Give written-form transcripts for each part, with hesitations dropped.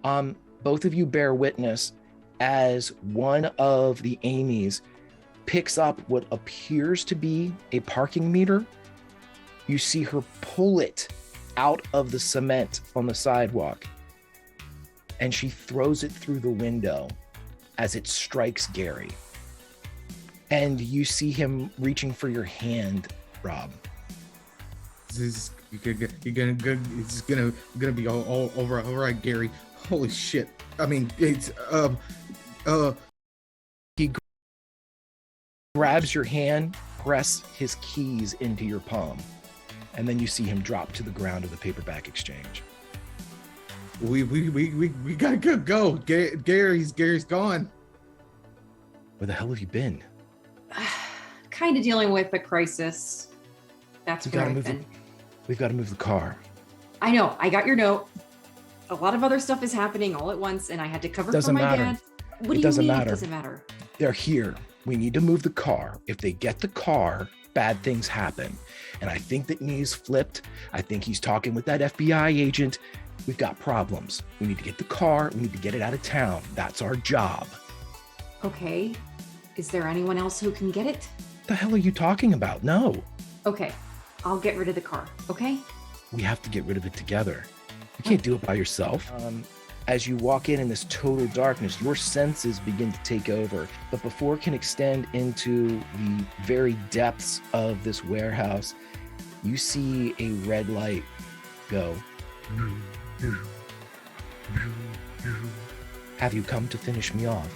Both of you bear witness as one of the Amy's picks up what appears to be a parking meter. You see her pull it out of the cement on the sidewalk, and she throws it through the window as it strikes Gary. And you see him reaching for your hand, Rob. It's gonna be all over. All right, Gary. Holy shit. I mean, it's He grabs your hand, press his keys into your palm, and then you see him drop to the ground of the paperback exchange. We gotta go. Gary's gone. Where the hell have you been? Kind of dealing with a crisis. That's where I've been. We've got to move the car. I know. I got your note. A lot of other stuff is happening all at once, and I had to cover for my dad. What do you mean it doesn't matter? They're here. We need to move the car. If they get the car, bad things happen. And I think that knee's flipped. I think he's talking with that FBI agent. We've got problems. We need to get the car. We need to get it out of town. That's our job. Okay. Is there anyone else who can get it? The hell are you talking about? No. Okay. I'll get rid of the car, okay? We have to get rid of it together. You can't do it by yourself. As you walk in this total darkness, your senses begin to take over. But before it can extend into the very depths of this warehouse, you see a red light go. Have you come to finish me off?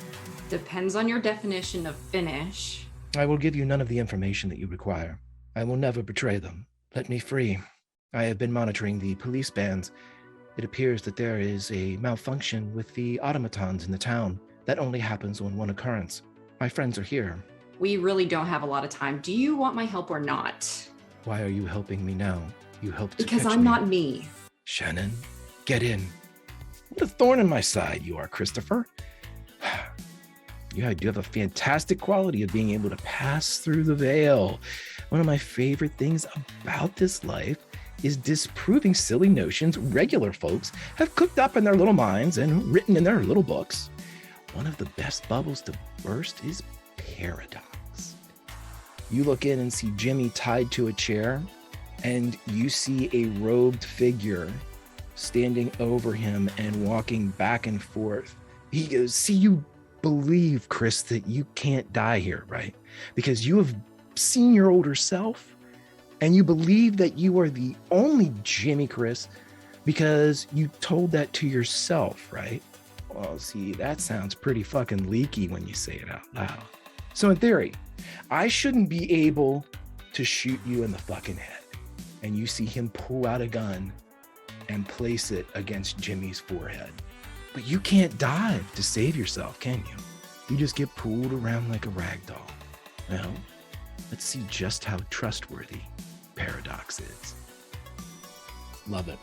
Depends on your definition of finish. I will give you none of the information that you require. I will never betray them. Let me free. I have been monitoring the police bands. It appears that there is a malfunction with the automatons in the town. That only happens on one occurrence. My friends are here. We really don't have a lot of time. Do you want my help or not? Why are you helping me now? You helped because catch I'm me. not me. Shannon, get in. What a thorn in my side you are, Christopher. Yeah, I do have a fantastic quality of being able to pass through the veil. One of my favorite things about this life is disproving silly notions regular folks have cooked up in their little minds and written in their little books. One of the best bubbles to burst is paradox. You look in and see Jimmy tied to a chair, and you see a robed figure standing over him and walking back and forth. He goes, see, you believe, Chris, that you can't die here, right? Because you have seen your older self, and you believe that you are the only Jimmy Chris because you told that to yourself, right? Well, see, that sounds pretty fucking leaky when you say it out loud. So in theory, I shouldn't be able to shoot you in the fucking head. And you see him pull out a gun and place it against Jimmy's forehead. But you can't dive to save yourself, can you? You just get pulled around like a rag doll. Well, let's see just how trustworthy paradox is. Love it.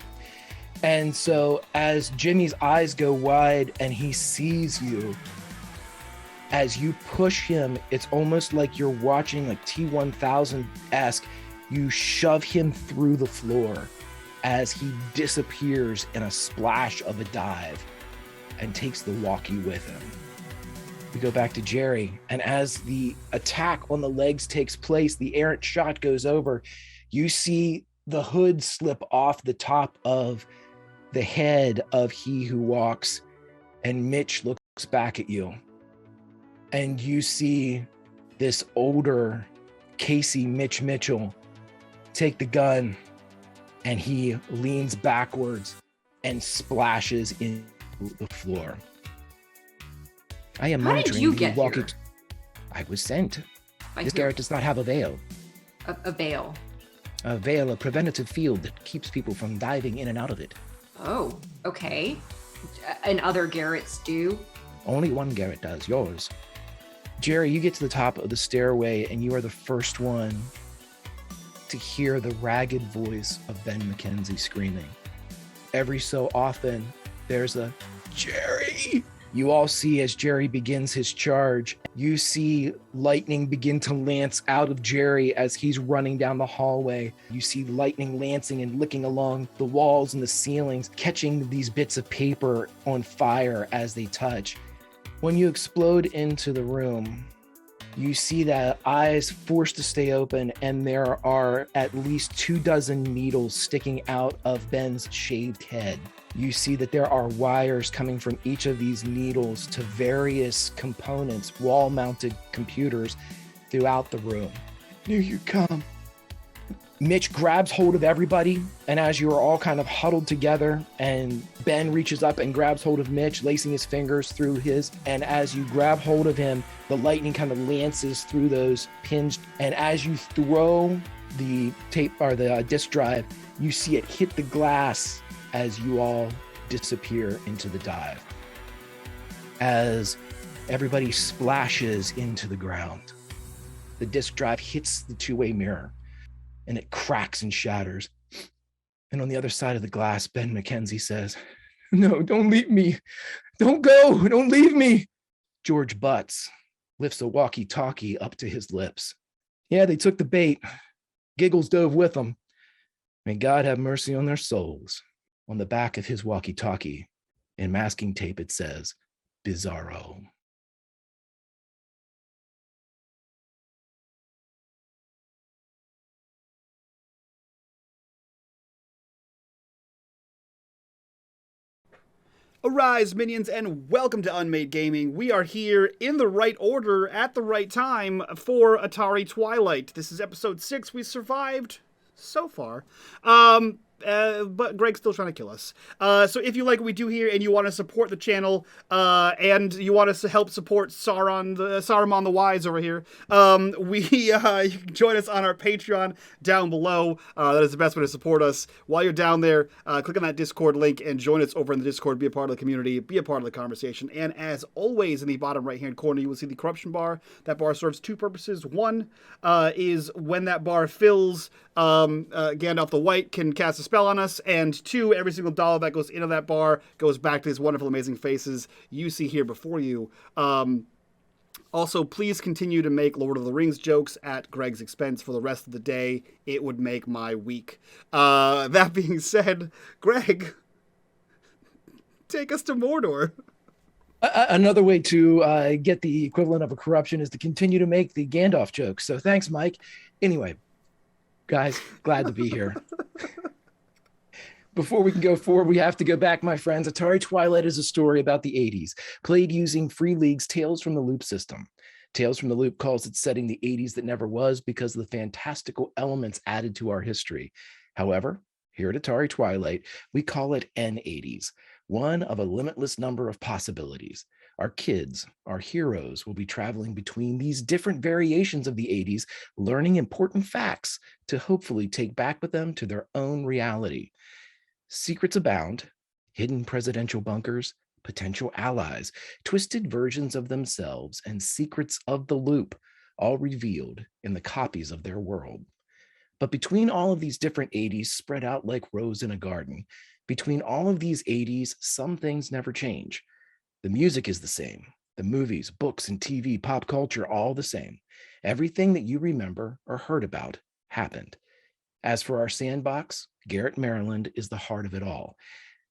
And so as Jimmy's eyes go wide and he sees you, as you push him, it's almost like you're watching like T-1000-esque. You shove him through the floor as he disappears in a splash of a dive and takes the walkie with him. We go back to Jerry, and as the attack on the legs takes place, the errant shot goes over. You see the hood slip off the top of the head of he who walks, and Mitch looks back at you. And you see this older Casey Mitch Mitchell take the gun, and he leans backwards and splashes into the floor. I am How did you get here? I was sent. By This who? garret does not have a veil. A veil. A veil, a preventative field that keeps people from diving in and out of it. Oh, okay. And other garrets do? Only one garret does, yours. Jerry, you get to the top of the stairway and you are the first one to hear the ragged voice of Ben McKenzie screaming. Every so often, there's a, Jerry, You all see as Jerry begins his charge, you see lightning begin to lance out of Jerry as he's running down the hallway. You see lightning lancing and licking along the walls and the ceilings, catching these bits of paper on fire as they touch. When you explode into the room, you see that eyes forced to stay open, and there are at least 24 needles sticking out of Ben's shaved head. You see that there are wires coming from each of these needles to various components, wall-mounted computers throughout the room. Here you come. Mitch grabs hold of everybody, and as you are all kind of huddled together, and Ben reaches up and grabs hold of Mitch, lacing his fingers through his, and as you grab hold of him, the lightning kind of lances through those pins, and as you throw the tape or the disk drive, you see it hit the glass as you all disappear into the dive. As everybody splashes into the ground, the disk drive hits the two-way mirror and it cracks and shatters. And on the other side of the glass, Ben McKenzie says, "No, don't leave me. Don't go. Don't leave me." George Butts lifts a walkie-talkie up to his lips. "Yeah, they took the bait. Giggles dove with them. May God have mercy on their souls." On the back of his walkie-talkie, in masking tape, it says, "Bizarro." Arise, minions, and welcome to unMadeGaming. We are here in the right order at the right time for Atari Twilight. This is episode 6. We survived so far. But Greg's still trying to kill us. So if you like what we do here and you want to support the channel, and you want us to help support Saruman the Wise over here, you can join us on our Patreon down below. That is the best way to support us. While you're down there, click on that Discord link and join us over in the Discord. Be a part of the community. Be a part of the conversation. And as always, in the bottom right-hand corner, you will see the corruption bar. That bar serves two purposes. One is when that bar fills, Gandalf the White can cast a spell on us, and 2, every single dollar that goes into that bar goes back to these wonderful, amazing faces you see here before you. Also, please continue to make Lord of the Rings jokes at Greg's expense for the rest of the day. It would make my week. That being said, Greg, take us to Mordor. Another way to get the equivalent of a corruption is to continue to make the Gandalf jokes. So thanks, Mike. Anyway, guys, glad to be here. Before we can go forward, we have to go back, my friends. Atari Twilight is a story about the 80s, played using Free League's Tales from the Loop system. Tales from the Loop calls its setting the 80s that never was because of the fantastical elements added to our history. However, here at Atari Twilight, we call it N80s, one of a limitless number of possibilities. Our kids, our heroes, will be traveling between these different variations of the 80s, learning important facts to hopefully take back with them to their own reality. Secrets abound, hidden presidential bunkers, potential allies, twisted versions of themselves, and secrets of the loop, all revealed in the copies of their world. But between all of these different 80s spread out like rows in a garden, between all of these 80s, some things never change. The music is the same. The movies, books, and TV, pop culture, all the same. Everything that you remember or heard about happened. As for our sandbox, Garrett, Maryland is the heart of it all.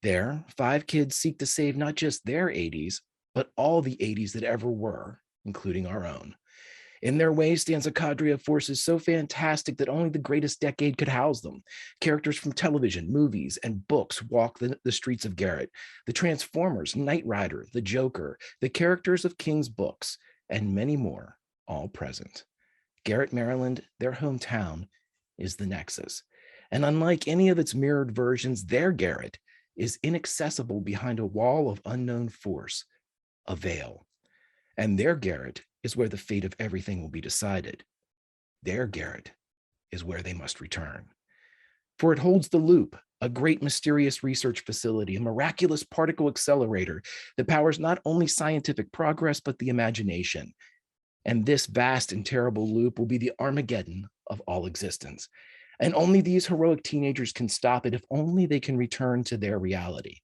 There, 5 kids seek to save not just their 80s, but all the 80s that ever were, including our own. In their way stands a cadre of forces so fantastic that only the greatest decade could house them. Characters from television, movies, and books walk the streets of Garrett. The Transformers, Knight Rider, the Joker, the characters of King's books, and many more, all present. Garrett, Maryland, their hometown, is the Nexus. And unlike any of its mirrored versions, their Garrett is inaccessible behind a wall of unknown force, a veil. And their Garrett is where the fate of everything will be decided. Their Garrett is where they must return. For it holds the loop, a great mysterious research facility, a miraculous particle accelerator that powers not only scientific progress, but the imagination. And this vast and terrible loop will be the Armageddon of all existence. And only these heroic teenagers can stop it if only they can return to their reality.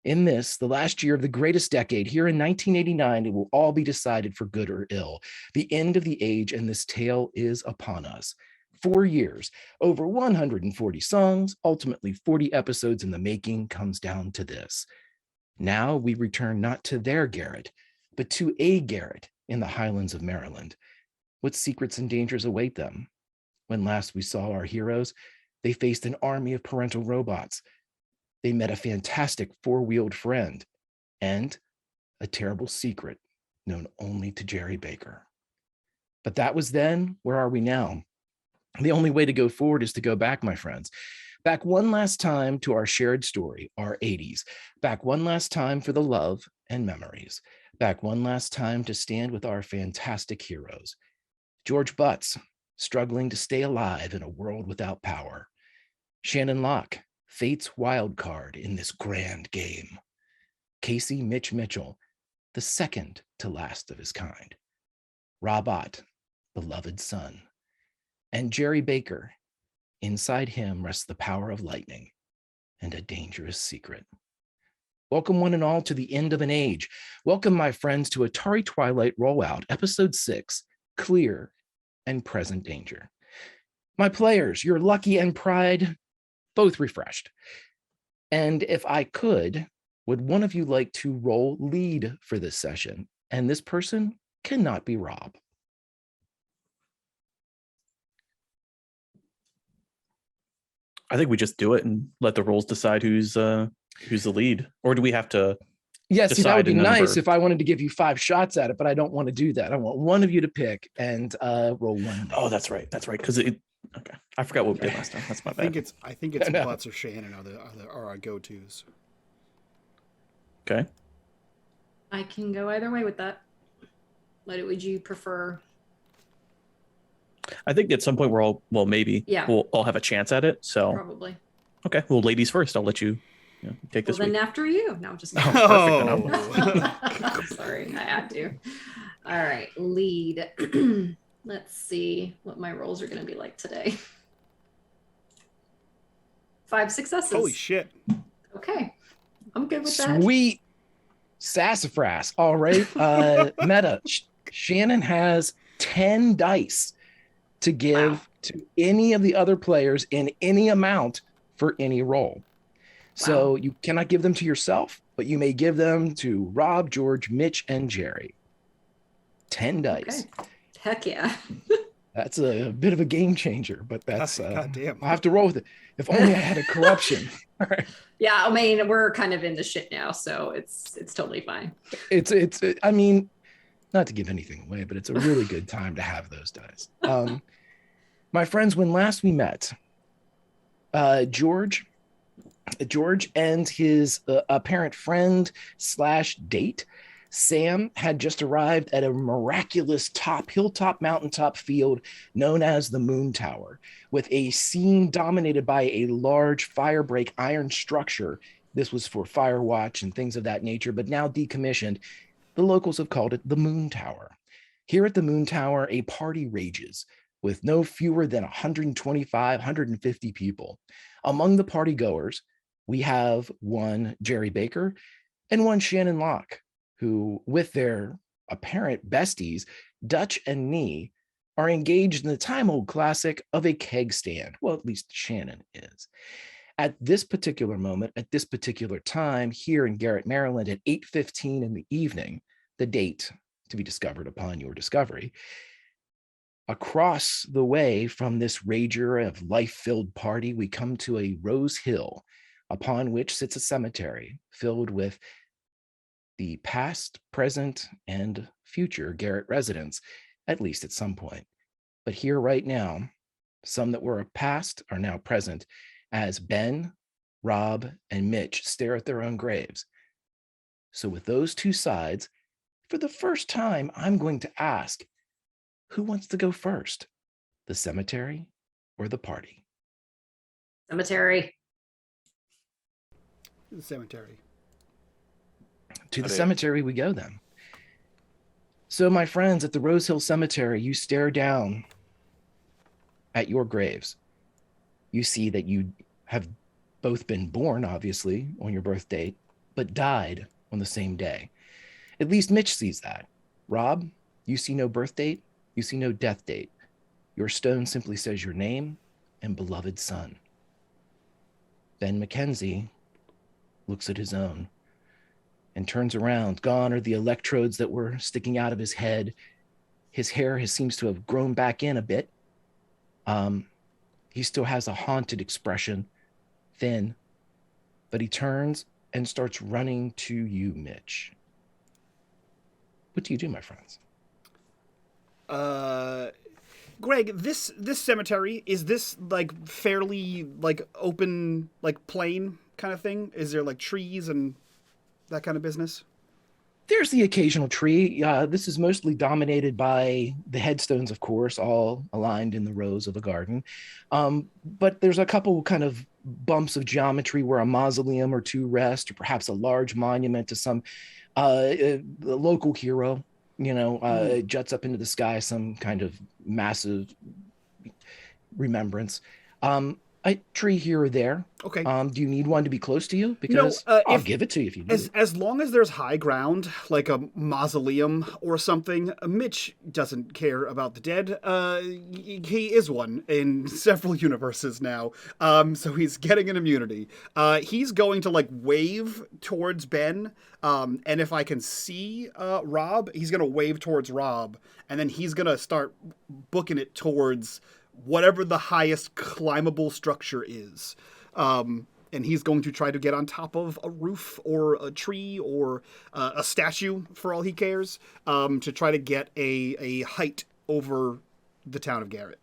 In this, the last year of the greatest decade, here in 1989, it will all be decided for good or ill. The end of the age, and this tale is upon us. 4 years, over 140 songs, ultimately 40 episodes in the making, comes down to this. Now we return not to their Garrett, but to a Garrett in the highlands of Maryland. What secrets and dangers await them? When last we saw our heroes, they faced an army of parental robots. They met a fantastic four-wheeled friend and a terrible secret known only to Jerry Baker. But that was then. Where are we now? The only way to go forward is to go back, my friends. Back one last time to our shared story, our 80s. Back one last time for the love and memories. Back one last time to stand with our fantastic heroes. George Butts, struggling to stay alive in a world without power. Shannon Locke, fate's wild card in this grand game. Casey Mitch Mitchell, the second to last of his kind. Rob Ott, beloved son. And Jerry Baker, inside him rests the power of lightning and a dangerous secret. Welcome one and all to the end of an age. Welcome, my friends, to Atari Twilight Rollout, Episode 6, Clear and Present Danger. My players, your Lucky and Pride, both refreshed. And if I could, would one of you like to roll lead for this session? And this person cannot be Rob. I think we just do it and let the rolls decide who's the lead. Or do we have to? Yes, see, that would be nice if I wanted to give you 5 shots at it, but I don't want to do that. I want one of you to pick and roll one. Oh, that's right. That's right. Because okay, I forgot what we did last time. That's my bad. I think it's Butts or Shannon are our go-tos. Okay. I can go either way with that. What would you prefer? I think at some point we'll all have a chance at it. So Probably. Okay. Well, ladies first. I'll let you take this. Then after you. No, I'm just kidding. I'm sorry. I had to. All right. Lead. Let's see what my rolls are going to be like today. 5 successes. Holy shit. Okay. I'm good with that. Sweet sassafras. All right. Meta. Shannon has 10 dice to give to any of the other players in any amount for any roll. So you cannot give them to yourself, but you may give them to Rob, George, Mitch, and Jerry. 10 dice. Okay. Heck yeah. That's a bit of a game changer, but that's goddamn. I'll have to roll with it. If only I had a corruption. All right. Yeah, I mean, we're kind of in the shit now, so it's totally fine. It's I mean, not to give anything away, but it's a really good time to have those dice. My friends, when last we met, George and his apparent friend / date, Sam, had just arrived at a miraculous hilltop mountaintop field known as the Moon Tower, with a scene dominated by a large firebreak iron structure. This was for fire watch and things of that nature, but now decommissioned. The locals have called it the Moon Tower. Here at the Moon Tower, a party rages with no fewer than 125, 150 people. Among the party goers, we have one Jerry Baker and one Shannon Locke, who, with their apparent besties, Dutch and Nee, are engaged in the time-old classic of a keg stand. Well, at least Shannon is. At this particular moment, at this particular time, here in Garrett, Maryland, at 8:15 in the evening, the date to be discovered upon your discovery, across the way from this rager of life-filled party, we come to a Rose Hill, upon which sits a cemetery filled with the past, present, and future Garrett residents, at least at some point. But here right now, some that were past are now present as Ben, Rob, and Mitch stare at their own graves. So with those two sides, for the first time, I'm going to ask, who wants to go first? The cemetery or the party? Cemetery. The cemetery. To the cemetery we go then. So my friends, at the Rose Hill Cemetery, you stare down at your graves. You see that you have both been born, obviously, on your birth date, but died on the same day. At least Mitch sees that. Rob, you see no birth date, you see no death date. Your stone simply says your name and beloved son. Ben Mackenzie looks at his own and turns around. Gone are the electrodes that were sticking out of his head. His hair seems to have grown back in a bit. He still has a haunted expression, thin, but he turns and starts running to you, Mitch. What do you do, my friends? Greg, this cemetery, is this like fairly like open, like plain kind of thing? Is there like trees and that kind of business? There's the occasional tree. This is mostly dominated by the headstones, of course, all aligned in the rows of a garden. But there's a couple kind of bumps of geometry where a mausoleum or two rest, or perhaps a large monument to some local hero, juts up into the sky, some kind of massive remembrance. A tree here or there. Okay. Do you need one to be close to you? Because I'll give it to you if you need. As long as there's high ground, like a mausoleum or something, Mitch doesn't care about the dead. He is one in several universes now, so he's getting an immunity. He's going to like wave towards Ben, and if I can see Rob, he's going to wave towards Rob, and then he's going to start booking it towards whatever the highest climbable structure is. And he's going to try to get on top of a roof or a tree or a statue, for all he cares, to try to get a height over the town of Garrett.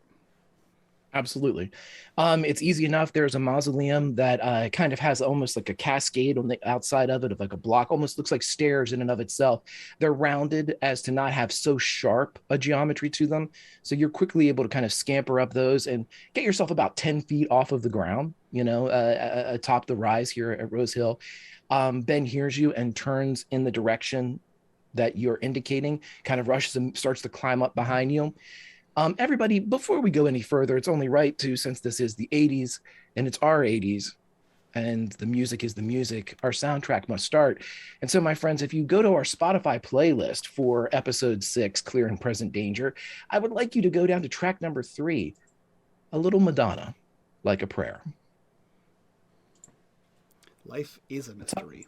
Absolutely. It's easy enough. There's a mausoleum that kind of has almost like a cascade on the outside of it, of like a block, almost looks like stairs in and of itself. They're rounded as to not have so sharp a geometry to them. So you're quickly able to kind of scamper up those and get yourself about 10 feet off of the ground, atop the rise here at Rose Hill. Ben hears you and turns in the direction that you're indicating, kind of rushes and starts to climb up behind you. Everybody, before we go any further, it's only right to, since this is the 80s and it's our 80s and the music is the music, our soundtrack must start. And so, my friends, if you go to our Spotify playlist for episode 6, Clear and Present Danger, I would like you to go down to track number 3, A Little Madonna, Like a Prayer. Life is a mystery.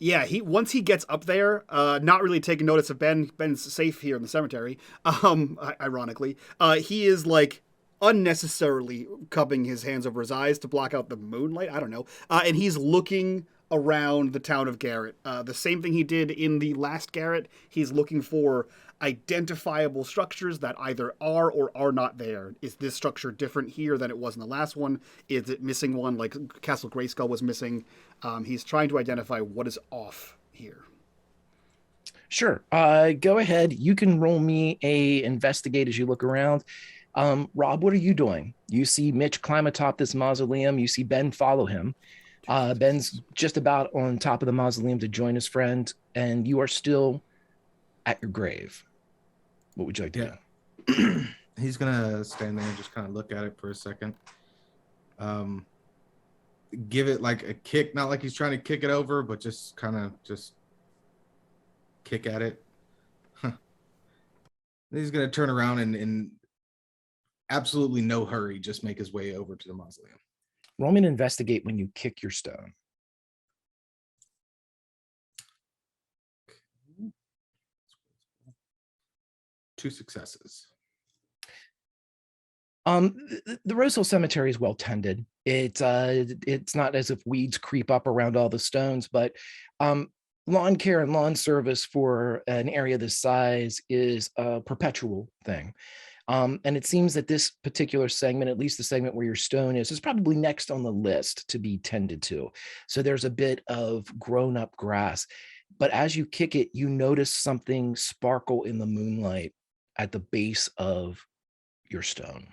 Yeah, once he gets up there, not really taking notice of Ben's safe here in the cemetery, ironically, he is like unnecessarily cupping his hands over his eyes to block out the moonlight. I don't know. And he's looking around the town of Garrett. The same thing he did in the last Garrett. He's looking for identifiable structures that either are or are not there. Is this structure different here than it was in the last one? Is it missing one like Castle Grayskull was missing? He's trying to identify what is off here. Sure. Go ahead. You can roll me a investigate as you look around. Rob, what are you doing? You see Mitch climb atop this mausoleum. You see Ben follow him. Ben's just about on top of the mausoleum to join his friend, and you are still at your grave. What would you like to do? He's gonna stand there and just kind of look at it for a second. Give it like a kick, not like he's trying to kick it over, but just kind of just kick at it. He's gonna turn around and in absolutely no hurry, just make his way over to the mausoleum. Roll me an investigate when you kick your stone. 2 successes. The Rose Hill Cemetery is well tended. It's not as if weeds creep up around all the stones, but lawn care and lawn service for an area this size is a perpetual thing. And it seems that this particular segment, at least the segment where your stone is probably next on the list to be tended to. So there's a bit of grown up grass. But as you kick it, you notice something sparkle in the moonlight at the base of your stone.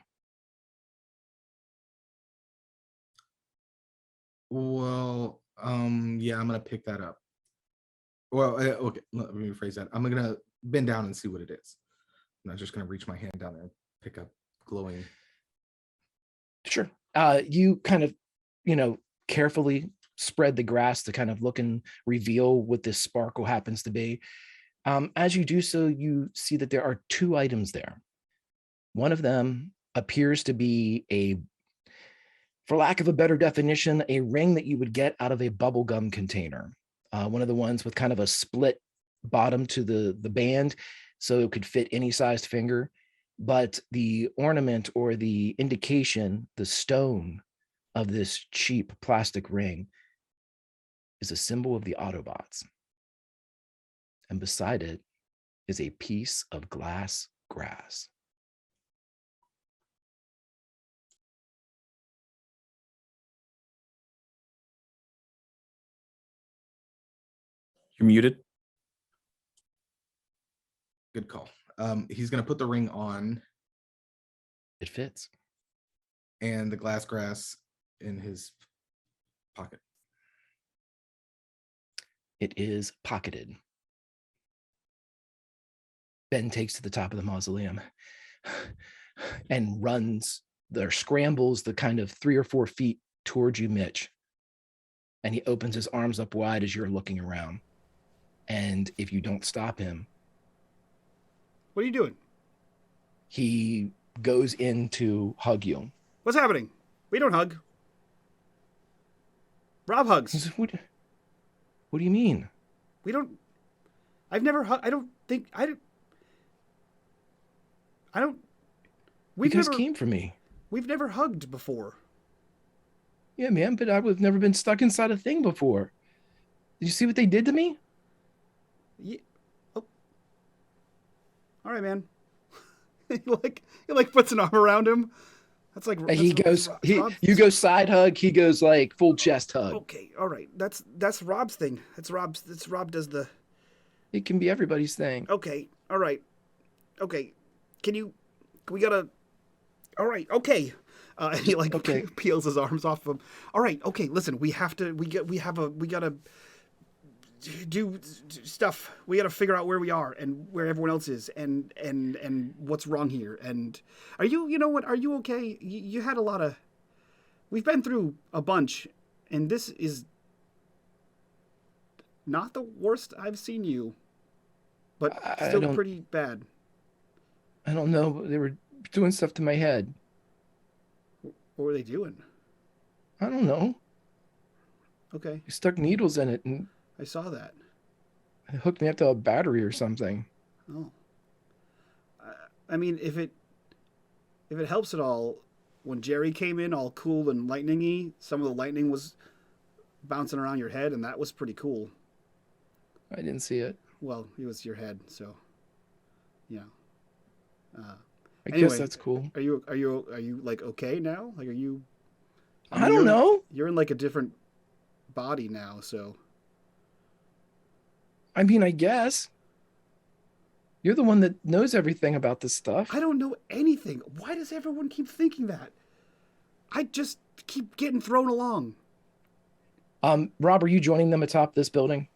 Well, yeah, I'm gonna pick that up. Well, okay, let me rephrase that. I'm gonna bend down and see what it is. I'm not just gonna reach my hand down there and pick up glowing. Sure. You kind of, carefully spread the grass to kind of look and reveal what this sparkle happens to be. As you do so, you see that there are 2 items there. One of them appears to be for lack of a better definition, a ring that you would get out of a bubblegum container. One of the ones with kind of a split bottom to the band, so it could fit any sized finger. But the ornament or the indication, the stone of this cheap plastic ring is a symbol of the Autobots. And beside it is a piece of glass grass. You're muted. Good call. He's gonna put the ring on It fits. and the glass grass in his pocket. It is pocketed. Ben takes to the top of the mausoleum and runs or scrambles the kind of 3 or 4 feet towards you, Mitch. And he opens his arms up wide as you're looking around. And if you don't stop him, What are you doing? he goes in to hug you. What's happening? We don't hug. Rob He hugs. says, what do you mean? We don't. I've never hugged. I don't think. I don't. You We've guys never. came for me. We've never hugged before. Yeah, man, but I've never been stuck inside a thing before. Did you see what they did to me? Yeah. Oh. All right, man. he like puts an arm around him. That's like He that's goes, Rob- you go side hug, he goes like full chest hug. Okay, all right. That's Rob's thing. That's Rob does the. It can be everybody's thing. Okay, all right. Okay, we gotta. All right, okay. And he like Okay. peels his arms off of him. All right, okay. Listen, we gotta do stuff. We gotta figure out where we are and where everyone else is and what's wrong here. And are you know what? Are you okay? You had a lot of. We've been through a bunch, and this is not the worst I've seen you, but I still don't- pretty bad. I don't know, but they were doing stuff to my head. What were they doing? I don't know. Okay, They stuck needles in it and I saw that. it hooked me up to a battery or something. Oh, I mean, if it helps at all, when Jerry came in all cool and lightning-y, some of the lightning was bouncing around your head, and that was pretty cool. I didn't see it. Well, it was your head, so yeah. I Anyway. guess that's cool. Are you like okay now? Like, are you? I don't know. You're in like a different body now, so I mean, I guess. You're the one that knows everything about this stuff. I don't know anything. Why does everyone keep thinking that? I just keep getting thrown along. Rob, are you joining them atop this building?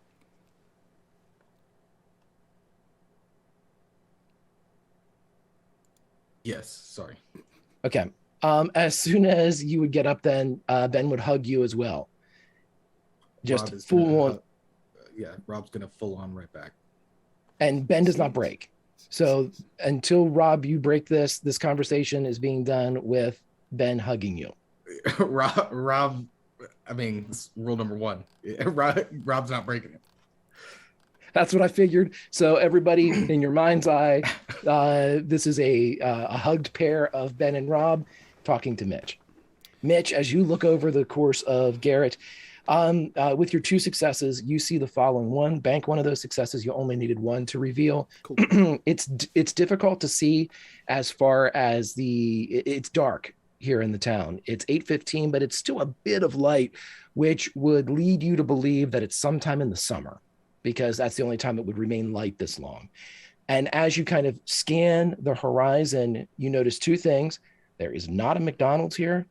Yes, sorry. Okay. As soon as you would get up, then Ben would hug you as well. Just Rob is full gonna, on, Rob's gonna full on right back. and Ben does not break. So until Rob, you break this conversation is being done with Ben hugging you. Rob, I mean, it's rule number 1. Rob's not breaking it. That's what I figured. So everybody in your mind's eye, this is a hugged pair of Ben and Rob talking to Mitch. Mitch, as you look over the course of Garrett, with your 2 successes, you see the following. 1, bank one of those successes. You only needed 1 to reveal. Cool. It's difficult to see as far as it's dark here in the town. It's 8:15, but it's still a bit of light, which would lead you to believe that it's sometime in the summer, because that's the only time it would remain light this long. And as you kind of scan the horizon, you notice 2 things. There is not a McDonald's here,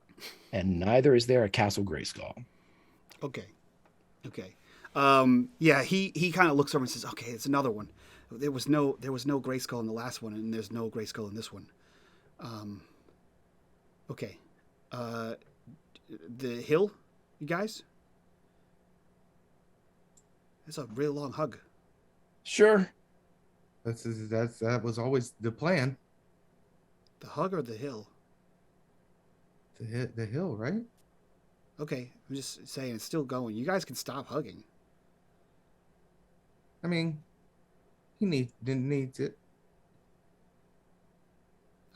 and neither is there a Castle Grayskull. Okay. Yeah, he kind of looks over and says, "Okay, it's another one. There was no Grayskull in the last one, and there's no Grayskull in this one." Okay. The hill, you guys? It's a really long hug. Sure. That was always the plan. The hug or the hill? The hill, right? Okay, I'm just saying it's still going. You guys can stop hugging. I mean, didn't need it.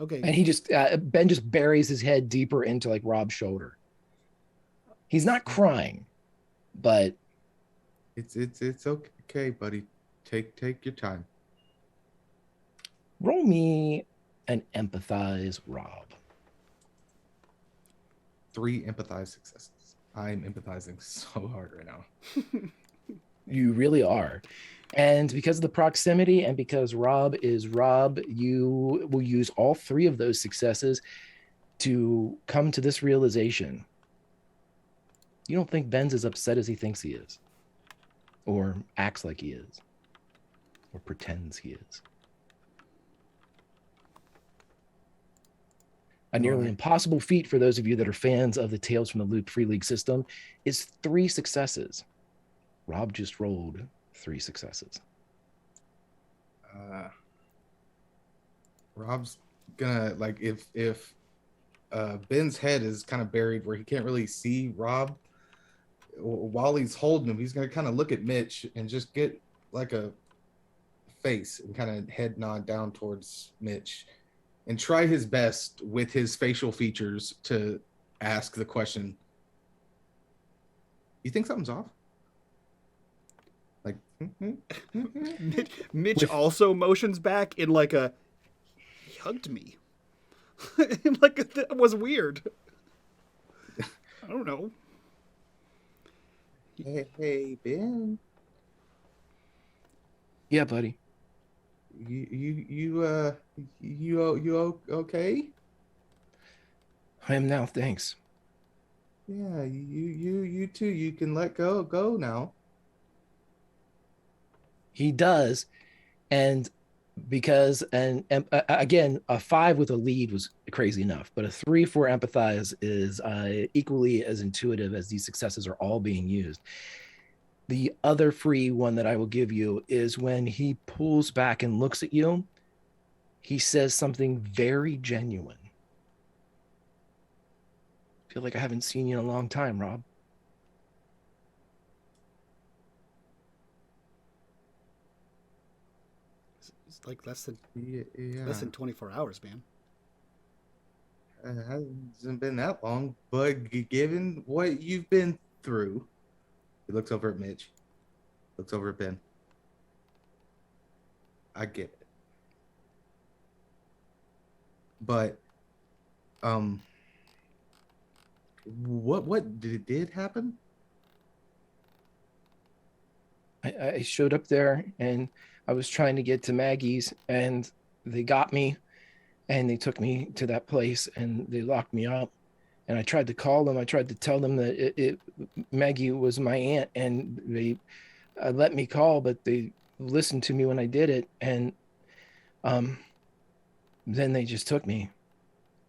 Okay. And he just Ben just buries his head deeper into like Rob's shoulder. He's not crying, but It's okay, buddy. Take your time. roll me an empathize, Rob. 3 empathize successes. I'm empathizing so hard right now. You really are. And because of the proximity and because Rob is Rob, you will use all 3 of those successes to come to this realization. You don't think Ben's as upset as he thinks he is, or acts like he is, or pretends he is. A nearly Right. impossible feat for those of you that are fans of the Tales from the Loop Free League system is 3 successes. Rob just rolled 3 successes. Rob's gonna like if Ben's head is kind of buried where he can't really see Rob while he's holding him, he's gonna kind of look at Mitch and just get like a face and kind of head nod down towards Mitch and try his best with his facial features to ask the question. You think something's off? Like Mitch With- also motions back in like a. He hugged me. That was weird. I don't know. hey Ben, Yeah, buddy. you okay? I am now, thanks. Yeah, you too. You can let go now. He does. And because, and again, a 5 with a lead was crazy enough, but a 3 for empathize is equally as intuitive as these successes are all being used. The other free one that I will give you is when he pulls back and looks at you, he says something very genuine. I feel like I haven't seen you in a long time, Rob. It's like less than Yeah. 24 hours, man. It hasn't been that long, but given what you've been through, he looks over at Mitch, looks over at Ben. I get it, but what did happen? I showed up there and I was trying to get to Maggie's and they got me and they took me to that place and they locked me up. And I tried to call them. I tried to tell them that Maggie was my aunt and they let me call, but they listened to me when I did it. And then they just took me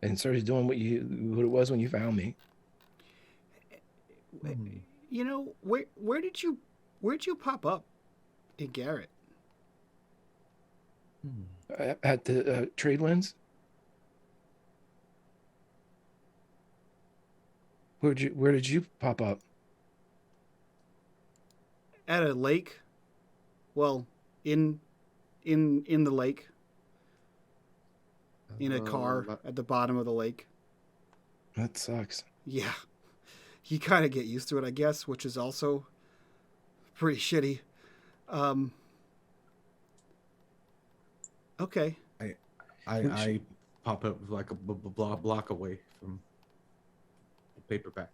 and started doing what it was when you found me. You know, where did you pop up in Garrett? At the trade winds. Where did you pop up? At a lake. Well, in the lake. In a car at the bottom of the lake. That sucks. Yeah. You kind of get used to it, I guess, which is also pretty shitty. Okay. I pop up like a block away from the paperback.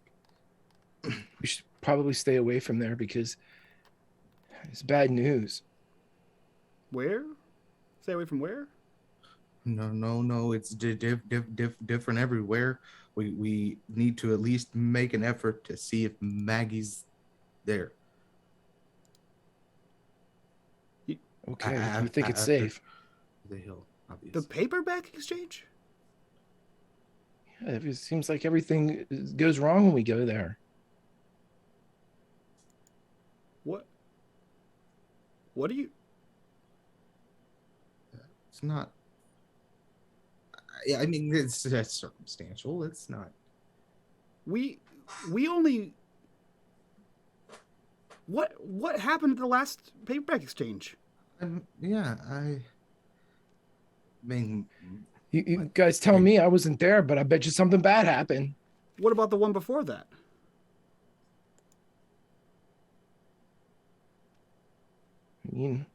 We should probably stay away from there because it's bad news. Where? Stay away from where? No. It's different everywhere. We need to at least make an effort to see if Maggie's there. Okay, you think it's safe? The hill, obviously. The paperback exchange? Yeah, it seems like everything goes wrong when we go there. What? What do you? It's not. I mean, it's circumstantial. It's not. We only. What happened at the last paperback exchange? Yeah, I mean, You guys tell me, I wasn't there, but I bet you something bad happened. What about the one before that? I mean,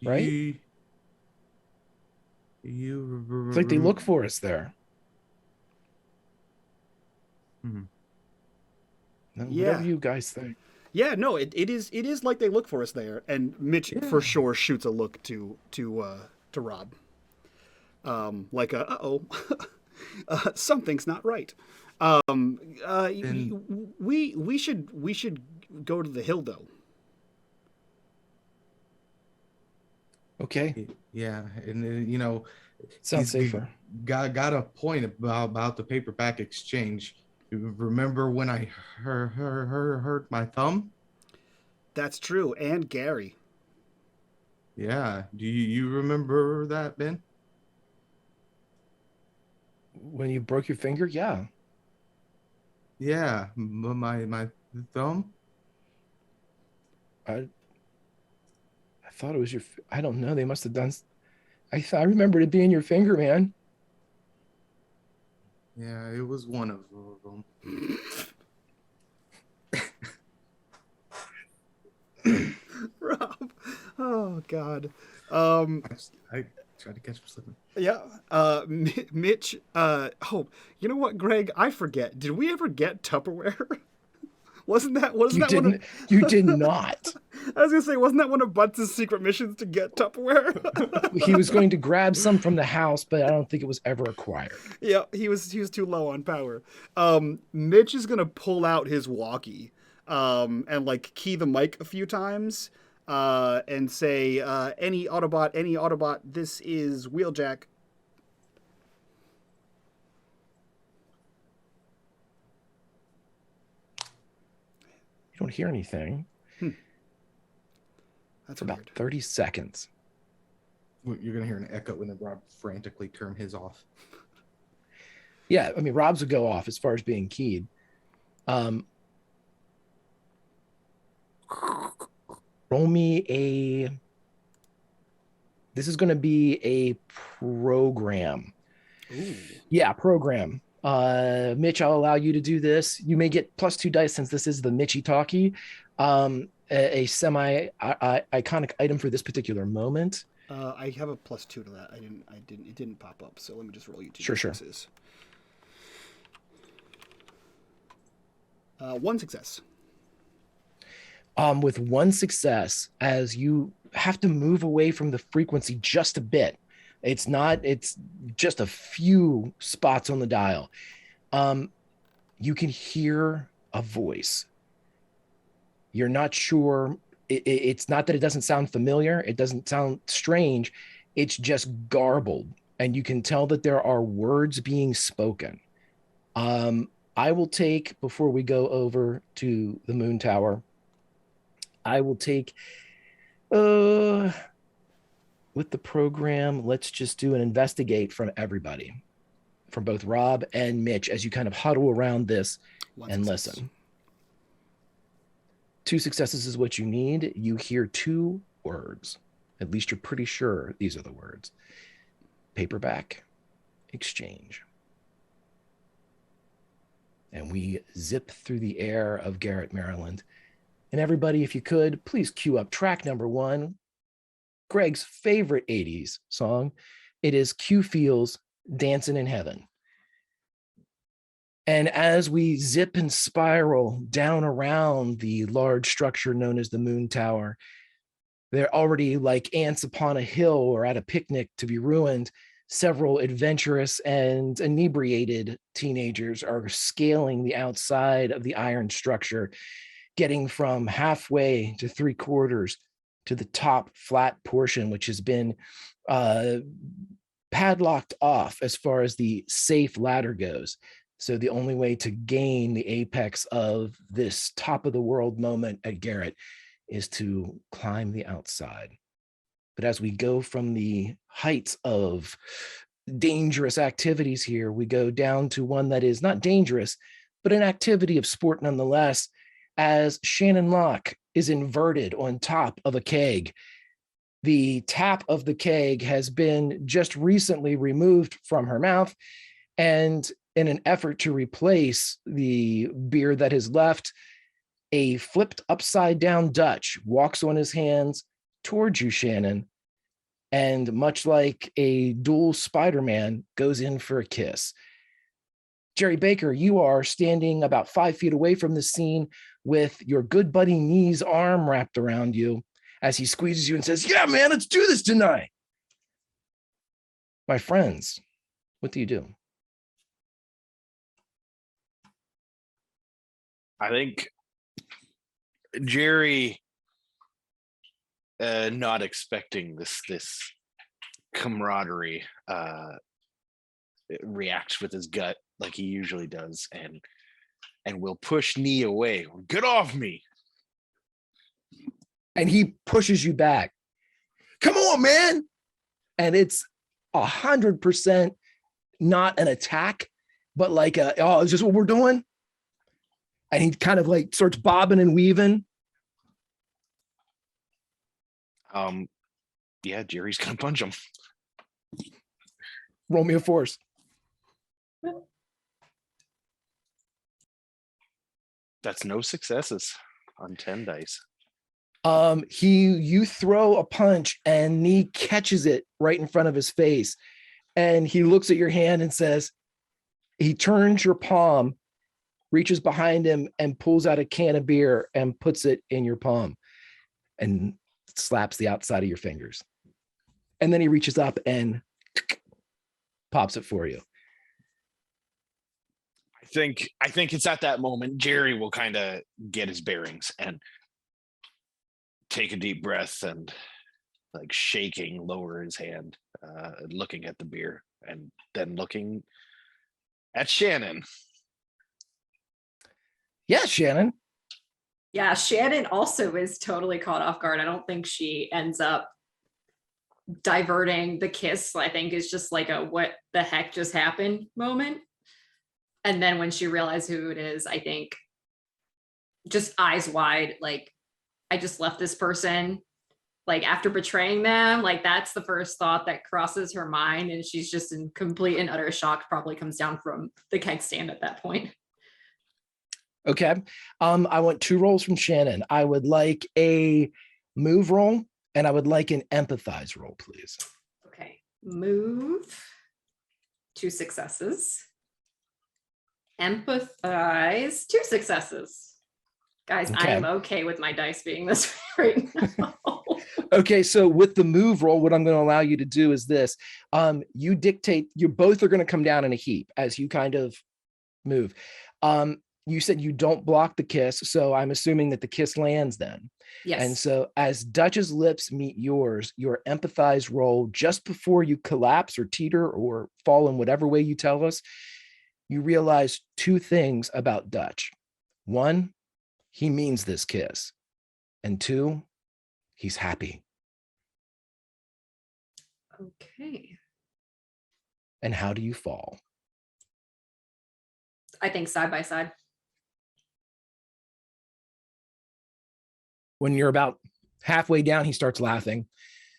right? It's like they look for us there. Whatever you guys think. Yeah, no, it is like they look for us there, and Mitch for sure shoots a look to Rob, like something's not right. We should go to the hill though. Okay, yeah, and sounds safer. Got a point about the paperback exchange. Remember when I hurt my thumb? That's true, and Gary. Yeah, do you remember that, Ben? When you broke your finger, yeah. Yeah, my thumb. I thought it was your. I don't know. They must have done. I remembered it being your finger, man. Yeah, it was one of them. Rob, oh God. I tried to catch him slipping. Yeah. Mitch. Oh, you know what, Greg? I forget. Did we ever get Tupperware? Wasn't that one of... You did not. I was gonna say, wasn't that one of Butts' secret missions to get Tupperware? He was going to grab some from the house, but I don't think it was ever acquired. Yeah, he was too low on power. Mitch is gonna pull out his walkie, and like key the mic a few times, and say, any Autobot, this is Wheeljack. You don't hear anything. That's for about weird. 30 seconds. You're gonna hear an echo when Rob frantically turn his off. Yeah, I mean, Rob's would go off as far as being keyed. Roll me a. This is going to be a program. Ooh. Yeah, program. Mitch, I'll allow you to do this. You may get +2 dice since this is the Mitchy Talkie. A semi iconic item for this particular moment. I have a +2 to that. It didn't pop up. So let me just roll you 2 Sure. successes. 1 success. With 1 success, as you have to move away from the frequency just a bit. It's just a few spots on the dial. You can hear a voice. You're not sure. It's not that it doesn't sound familiar. It doesn't sound strange. It's just garbled. And you can tell that there are words being spoken. I will take, before we go over to the Moon Tower, I will take, with the program, let's just do an investigate from everybody, from both Rob and Mitch, as you kind of huddle around this and listen. 2 successes is what you need. You hear 2 words. At least you're pretty sure these are the words. Paperback exchange. And we zip through the air of Garrett, Maryland. And everybody, if you could, please cue up track number 1, Greg's favorite 80s song. It is Q Feels Dancing in Heaven. And as we zip and spiral down around the large structure known as the Moon Tower, they're already like ants upon a hill or at a picnic to be ruined. Several adventurous and inebriated teenagers are scaling the outside of the iron structure, getting from halfway to 3/4 to the top flat portion, which has been padlocked off as far as the safe ladder goes. So the only way to gain the apex of this top of the world moment at Garrett is to climb the outside. But as we go from the heights of dangerous activities here, we go down to one that is not dangerous, but an activity of sport nonetheless, as Shannon Locke is inverted on top of a keg. The tap of the keg has been just recently removed from her mouth, and in an effort to replace the beer that is left, a flipped upside down Dutch walks on his hands towards you, Shannon, and much like a dual Spider-Man, goes in for a kiss. Jerry Baker, you are standing about 5 feet away from the scene with your good buddy Knee's arm wrapped around you as he squeezes you and says, "Yeah, man, let's do this tonight." My friends, what do you do? I think Jerry, not expecting this camaraderie, reacts with his gut like he usually does, and will push Knee away. Get off me! And he pushes you back. Come on, man. And it's 100% not an attack, but like, oh, it's just what we're doing. And he kind of like starts bobbing and weaving. Yeah, Jerry's gonna punch him. Roll me a force. That's no successes on 10 dice. You throw a punch and Knee catches it right in front of his face. And he looks at your hand and says, he turns your palm, reaches behind him and pulls out a can of beer and puts it in your palm and slaps the outside of your fingers. And then he reaches up and pops it for you. I think it's at that moment Jerry will kind of get his bearings and take a deep breath and, like, shaking, lower his hand, looking at the beer and then looking at Shannon. Yeah, Shannon. Yeah, Shannon also is totally caught off guard. I don't think she ends up diverting the kiss. I think it's just like a what the heck just happened moment. And then when she realized who it is, I think just eyes wide, like, I just left this person, like, after betraying them. Like, that's the first thought that crosses her mind. And she's just in complete and utter shock, probably comes down from the keg stand at that point. Okay. I want 2 rolls from Shannon. I would like a move roll and I would like an empathize roll, please. Okay. Move. 2 successes. Empathize. 2 successes. Guys, Okay. I am okay with my dice being this way right now. Okay, so with the move roll, what I'm going to allow you to do is this. You dictate, you both are going to come down in a heap as you kind of move. You said you don't block the kiss, so I'm assuming that the kiss lands then. Yes. And so as Dutch's lips meet yours, your empathize roll just before you collapse or teeter or fall in whatever way you tell us, you realize 2 things about Dutch. 1, he means this kiss. And 2, he's happy. Okay. And how do you fall? I think side by side. When you're about halfway down, he starts laughing.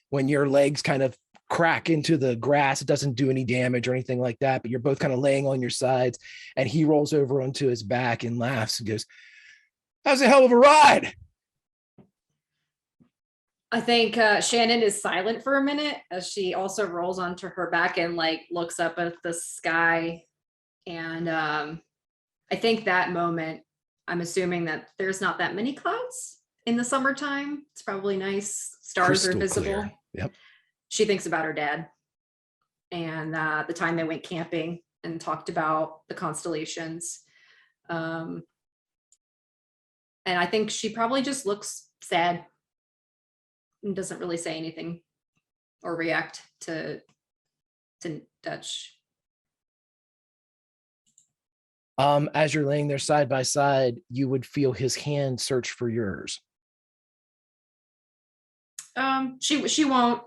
When your legs kind of crack into the grass, it doesn't do any damage or anything like that, but you're both kind of laying on your sides, and he rolls over onto his back and laughs and goes, "That was a hell of a ride." I think Shannon is silent for a minute as she also rolls onto her back and, like, looks up at the sky. And I think that moment, I'm assuming that there's not that many clouds in the summertime. It's probably nice. Stars Crystal are visible. clear. Yep. She thinks about her dad and the time they went camping and talked about the constellations. And I think she probably just looks sad and doesn't really say anything or react to Dutch. As you're laying there side by side, you would feel his hand search for yours. She won't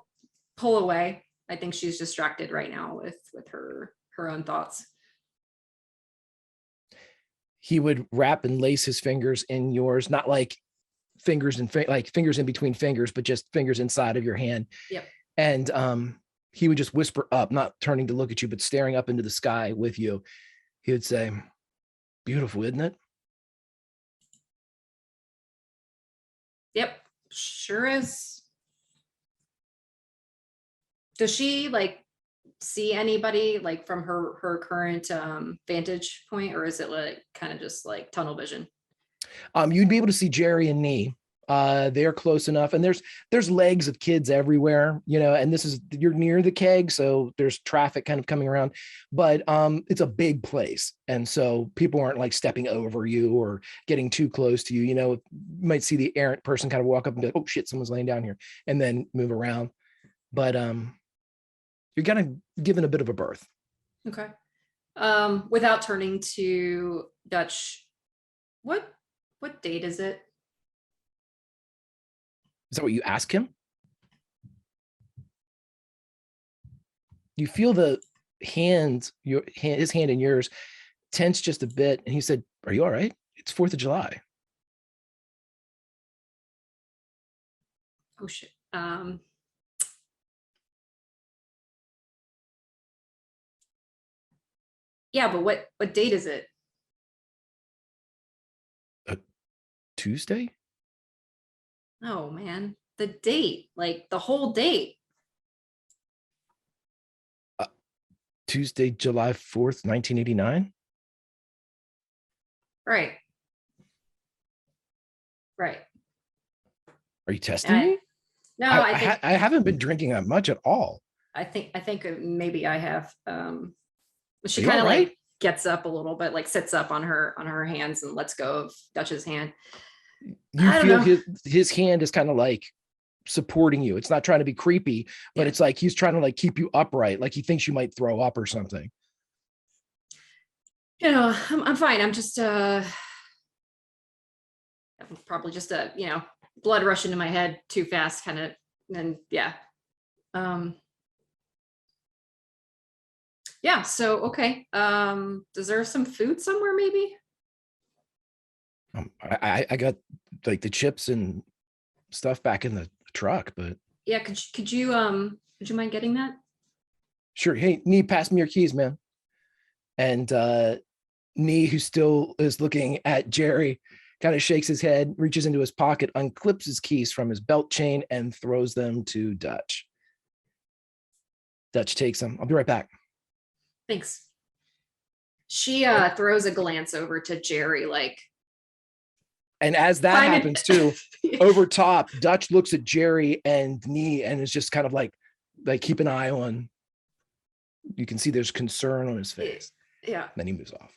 pull away. I think she's distracted right now with her own thoughts. He would wrap and lace his fingers in yours, not like fingers and like fingers in between fingers, but just fingers inside of your hand. Yep. And he would just whisper up, not turning to look at you, but staring up into the sky with you. He would say, "Beautiful, isn't it?" Yep, sure is. Does she like see anybody like from her current vantage point, or is it like kind of just like tunnel vision? You'd be able to see Jerry and Nee. They're close enough, and there's legs of kids everywhere, and you're near the keg, so there's traffic kind of coming around, but it's a big place, and so people aren't like stepping over you or getting too close to you. You might see the errant person kind of walk up and go, "Oh shit, someone's laying down here," and then move around. But you're kind of given a bit of a berth. Okay. Without turning to Dutch, what date is it? Is that what you ask him? You feel the his hand in yours tense just a bit, and he said, "Are you all right? It's 4th of July." Oh shit. Yeah, but what date is it? Tuesday? Oh man, the date, like the whole date. Tuesday, July 4th, 1989. Right. Right. Are you testing me? No, I think I haven't been drinking that much at all. I think maybe I have. She Are you kind of all right? like gets up a little bit, like sits up on her hands and lets go of Dutch's hand. You I don't feel know. his hand is kind of like supporting you. It's not trying to be creepy, but Yeah. it's like he's trying to like keep you upright, like he thinks you might throw up or something. I'm fine. I'm just probably just blood rush into my head too fast, kind of, and yeah. Yeah, so okay. Is there some food somewhere maybe? I got like the chips and stuff back in the truck, but Yeah, could you mind getting that? sure. Hey, Nee, pass me your keys, man. And Nee, who still is looking at Jerry, kind of shakes his head, reaches into his pocket, unclips his keys from his belt chain, and throws them to Dutch. Dutch takes them. I'll be right back. Thanks. She throws a glance over to Jerry, like. And as that Find it- happens too, over top, Dutch looks at Jerry and Nee and is just kind of like keep an eye on. You can see there's concern on his face. Yeah. Then he moves off.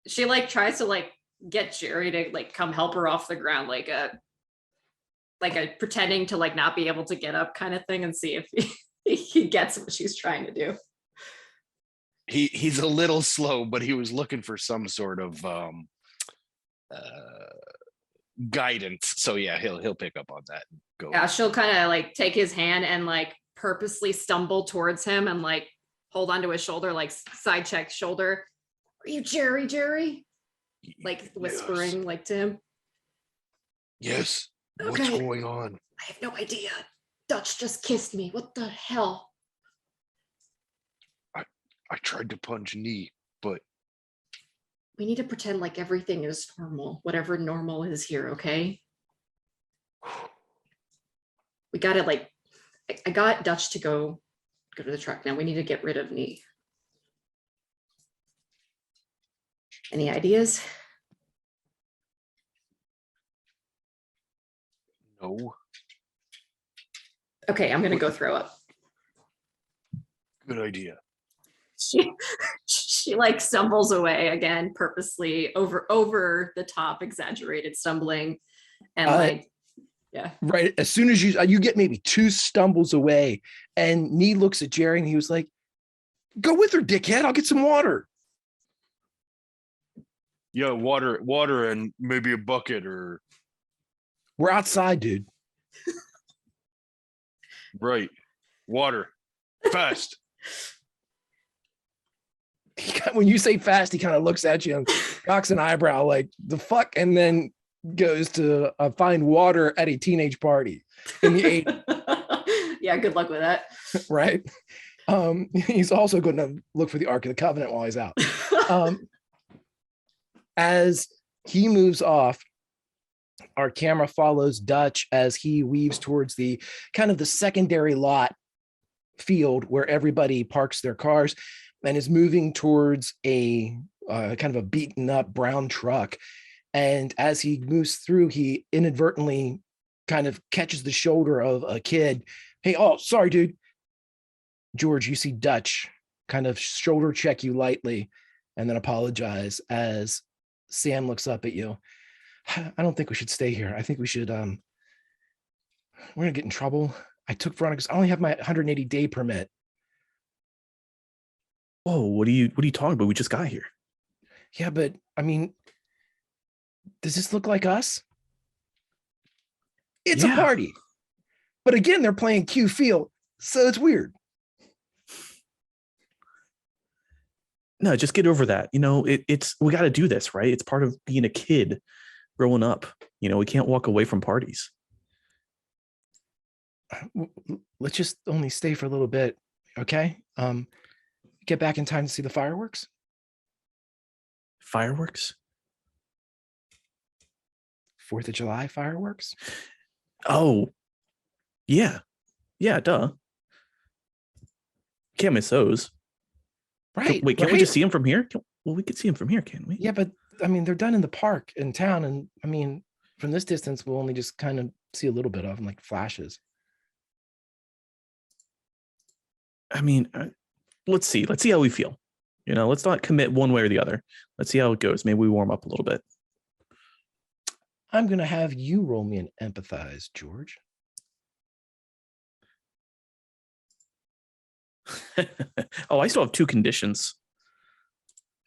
She like tries to like get Jerry to like come help her off the ground, like a pretending to like not be able to get up kind of thing, and see if he gets what she's trying to do. He's a little slow, but he was looking for some sort of guidance. So yeah, he'll pick up on that and go. Yeah, she'll kind of like take his hand and like purposely stumble towards him and like hold onto his shoulder, like side check shoulder. Are you Jerry? Like whispering like to him. Yes. What's Okay. going on? I have no idea. Dutch just kissed me. What the hell? I tried to punch Nee, but We need to pretend like everything is normal, whatever normal is here, okay? We gotta like, I got Dutch to go to the truck. Now we need to get rid of Nee. Any ideas? no. Okay, I'm gonna go throw up. Good idea. She like stumbles away again, purposely over the top, exaggerated stumbling, and like, yeah. Right. As soon as you get maybe 2 stumbles away, and Nee looks at Jerry and he was like, "Go with her, dickhead. I'll get some water." Yeah, water, and maybe a bucket or We're outside, dude. right. Water. Fast. When you say fast, he kind of looks at you and cocks an eyebrow like the fuck, and then goes to find water at a teenage party in the 80s. Yeah, good luck with that. Right. He's also going to look for the Ark of the Covenant while he's out. As he moves off, our camera follows Dutch as he weaves towards the kind of the secondary lot field where everybody parks their cars, and is moving towards a kind of a beaten up brown truck. And as he moves through, he inadvertently kind of catches the shoulder of a kid. Hey, oh, sorry, dude. George, you see Dutch kind of shoulder check you lightly and then apologize as Sam looks up at you. I don't think we should stay here. I think we should, we're gonna get in trouble. I took Veronica's, I only have my 180-day permit. Whoa, what are you talking about? We just got here. Yeah, but I mean, does this look like us? It's a Yeah. party. But again, they're playing Q Field, so it's weird. No, just get over that. You know, it's we got to do this, right? It's part of being a kid growing up. You know, we can't walk away from parties. Let's just only stay for a little bit, okay? Get back in time to see the fireworks. Fireworks? 4th of July fireworks. Oh, yeah. Yeah, duh. Can't miss those. Right. Wait, can't we right? just see them from here? Well, we could see them from here, can't we? Yeah, but I mean, they're done in the park in town. And I mean, from this distance, we'll only just kind of see a little bit of them, like flashes. I mean, let's see how we feel. You know, let's not commit one way or the other. Let's see how it goes. Maybe we warm up a little bit. I'm going to have you roll me an empathize, George. Oh, I still have 2 conditions.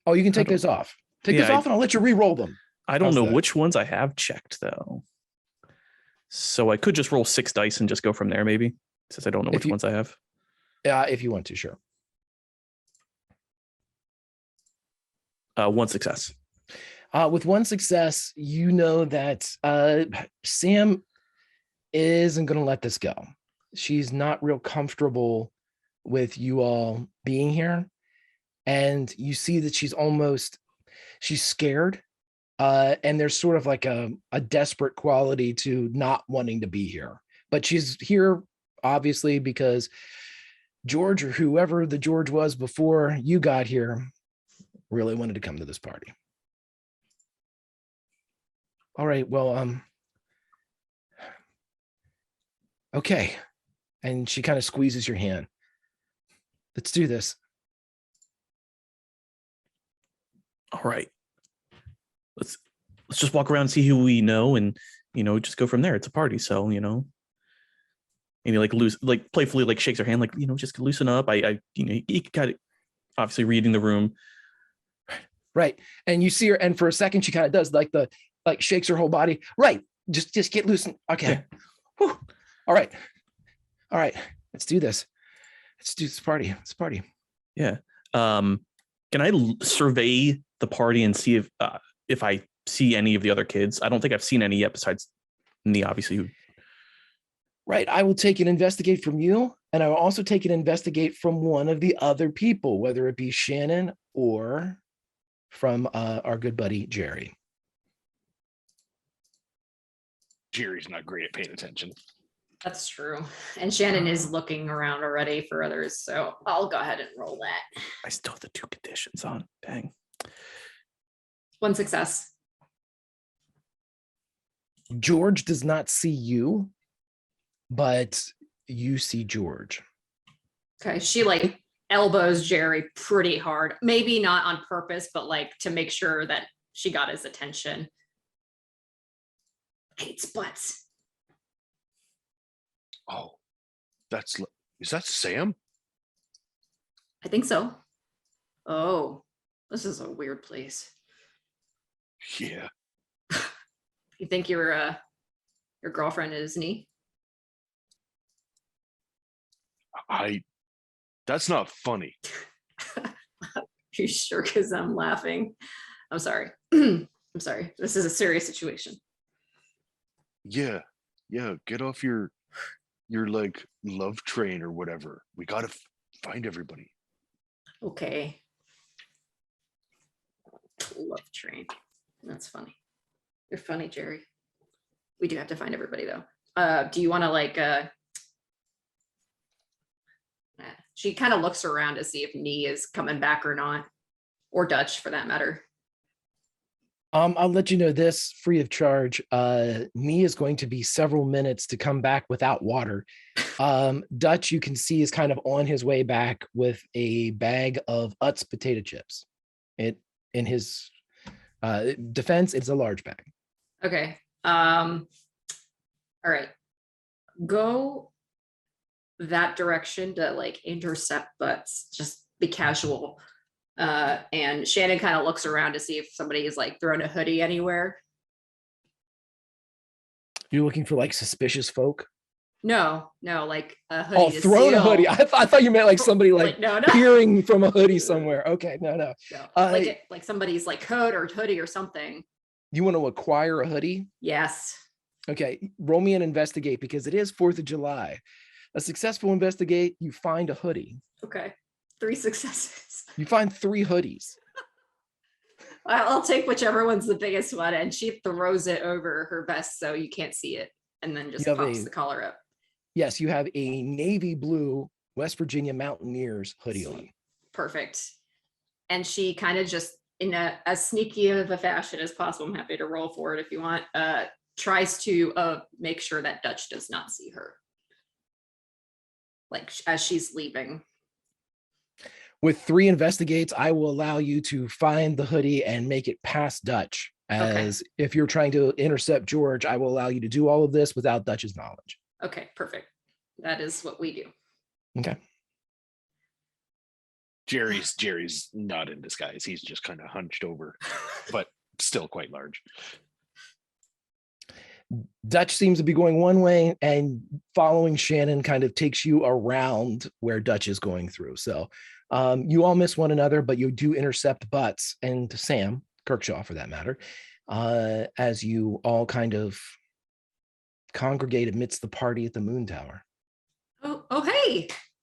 Oh, you can take don't- those off. Take Yeah, those off and I'll let you re-roll them. I don't How's know that? which ones I have checked, though. So I could just roll 6 dice and just go from there, maybe, since I don't know If which you- ones I have. If you want to, sure. 1 success. With 1 success, you know that Sam isn't going to let this go. She's not real comfortable with you all being here. And you see that she's scared. And there's sort of like a desperate quality to not wanting to be here. But she's here, obviously, because George, or whoever the George was before you got here, really wanted to come to this party. All right, well, okay. And she kind of squeezes your hand. Let's do this. All right. Let's just walk around and see who we know, and just go from there. It's a party, so and he playfully shakes her hand, just loosen up. He kind of obviously reading the room. Right. And you see her, and for a second she kind of does shakes her whole body. Right. Just get loosened. Okay. Yeah. Whew. All right. Let's do this. Let's do this party. It's a party. Yeah. Can I survey the party and see if I see any of the other kids? I don't think I've seen any yet besides me, obviously. Right. I will take and investigate from you, and I will also take and investigate from one of the other people, whether it be Shannon or from our good buddy Jerry. Jerry's not great at paying attention. That's true. And Shannon is looking around already for others. So I'll go ahead and roll that. I still have the 2 conditions on. Dang. 1 success. George does not see you, but you see George. Okay. She elbows Jerry pretty hard. Maybe not on purpose, but to make sure that she got his attention. Hates butts. Oh, is that Sam? I think so. Oh, this is a weird place. Yeah. You think your girlfriend is neat? That's not funny. You sure? Because I'm laughing. I'm sorry. I'm sorry. This is a serious situation. Yeah. Get off your like love train or whatever. We gotta find everybody. Okay. Love train. That's funny. You're funny, Jerry. We do have to find everybody though. Do you want to like she kind of looks around to see if Nee is coming back or not, or Dutch for that matter. I'll let you know this free of charge. Nee is going to be several minutes to come back without water. Dutch, you can see, is kind of on his way back with a bag of Utz potato chips. In his defense, it's a large bag. Okay. All right. Go that direction to like intercept butts. Just be casual. And Shannon kind of looks around to see if somebody is like throwing a hoodie anywhere. You're looking for like suspicious folk? No, like a hoodie. Oh, throwing a hoodie. I thought you meant like somebody like no. peering from a hoodie somewhere. Okay, no. Like somebody's like coat or hoodie or something. You want to acquire a hoodie? Yes. Okay, roll me an investigate because it is 4th of July. A successful investigate, you find a hoodie. Okay. 3 successes. You find 3 hoodies. I'll take whichever one's the biggest one, and she throws it over her vest so you can't see it, and then just pops the collar up. Yes, you have a navy blue West Virginia Mountaineers hoodie on. Perfect. And she kind of just, in as sneaky of a fashion as possible, I'm happy to roll for it if you want, tries to make sure that Dutch does not see her. Like as she's leaving. With 3 investigates, I will allow you to find the hoodie and make it past Dutch. As if you're trying to intercept George, I will allow you to do all of this without Dutch's knowledge. Okay, perfect. That is what we do. Okay. Jerry's not in disguise. He's just kind of hunched over, but still quite large. Dutch seems to be going one way, and following Shannon kind of takes you around where Dutch is going through. So you all miss one another, but you do intercept Butts and Sam, Kirkshaw for that matter, as you all kind of congregate amidst the party at the Moon Tower.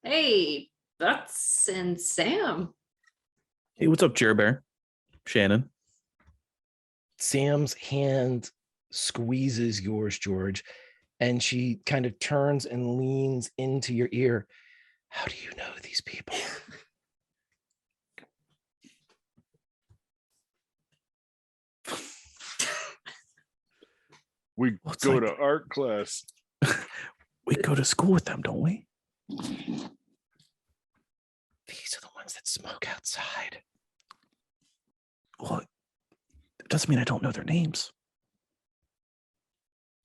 Hey, Butts and Sam. Hey, what's up, Jerry Bear? Shannon. Sam's hand squeezes yours, George, and she kind of turns and leans into your ear. How do you know these people? We go to art class. We go to school with them, don't we? These are the ones that smoke outside. Well, it doesn't mean I don't know their names.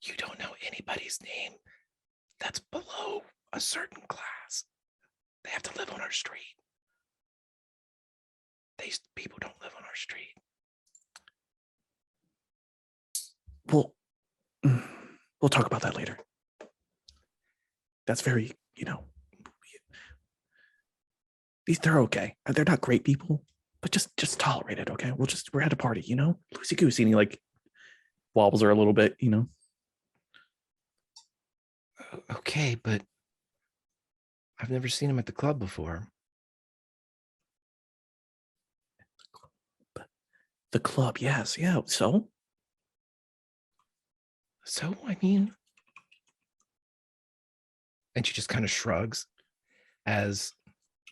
You don't know anybody's name that's below a certain class. They have to live on our street. These people don't live on our street. We'll talk about that later. That's very, they're okay. They're not great people, but just tolerate it, okay? We're at a party, Loosey goosey, and he like wobbles her a little bit, Okay, but I've never seen him at the club before. The club, yes, yeah. So, I mean, and she just kind of shrugs, as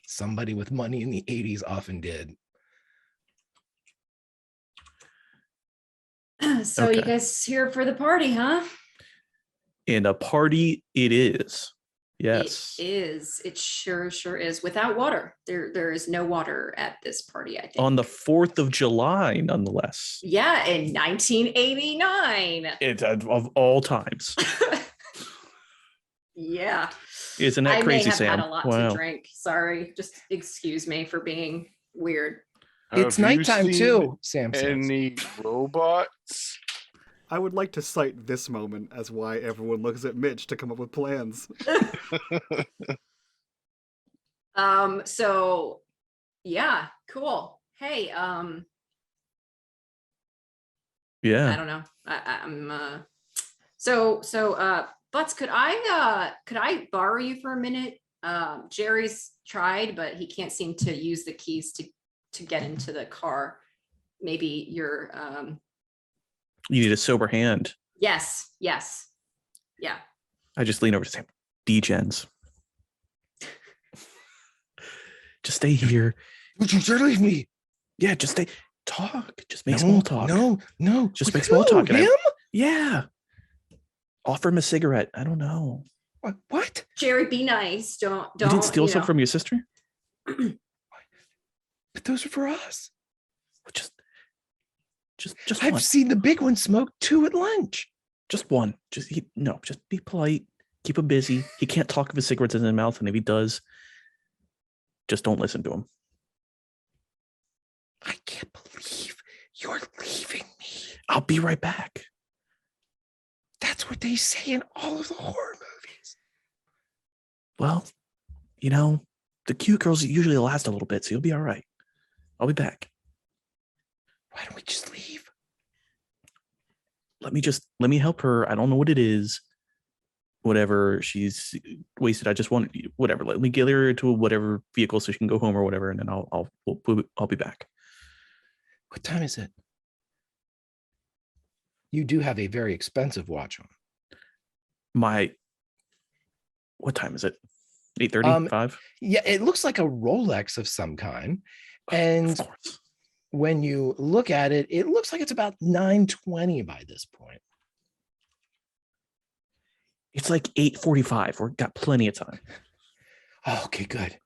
somebody with money in the 80s often did. So you guys here for the party, huh? And a party it is. Yes. It is. It sure is. Without water. There is no water at this party, I think. On the 4th of July, nonetheless. Yeah, in 1989. It's of all times. Yeah. Isn't that crazy, Sam? I may have had a lot to drink. Sorry. Just excuse me for being weird. It's Have you nighttime seen too, Sam says. Any robots? I would like to cite this moment as why everyone looks at Mitch to come up with plans. So yeah, cool. Hey, I Yeah. don't know. I'm Butts, could I borrow you for a minute? Jerry's tried, but he can't seem to use the keys to get into the car. Maybe you're You need a sober hand. yes. Yeah. I just lean over to Sam. Degens. Just stay here. Would you dare leave me? Yeah, just stay. Talk. Just make small talk. No. Just With make small who? talk. And Him? yeah. Offer him a cigarette. I don't know. What? Jerry, be nice. Don't You didn't steal you some know. from your sister? But those are for us. Just I've one. seen the big one smoke 2 at lunch. Just one. Just be polite. Keep him busy. He can't talk if his cigarette's in his mouth, and if he does, just don't listen to him. I can't believe you're leaving me. I'll be right back. That's what they say in all of the horror movies. Well, the cute girls usually last a little bit, so you'll be all right. I'll be back. Why don't we just leave? Let me help her. I don't know what it is. Whatever, she's wasted. I just want whatever. Let me get her into whatever vehicle so she can go home or whatever, and then I'll be back. What time is it? You do have a very expensive watch on. What time is it? 8:30, 5? Yeah, it looks like a Rolex of some kind. And Of course. when you look at it, it looks like it's about 9:20 by this point. It's like 8:45. We've got plenty of time. Oh, okay, good.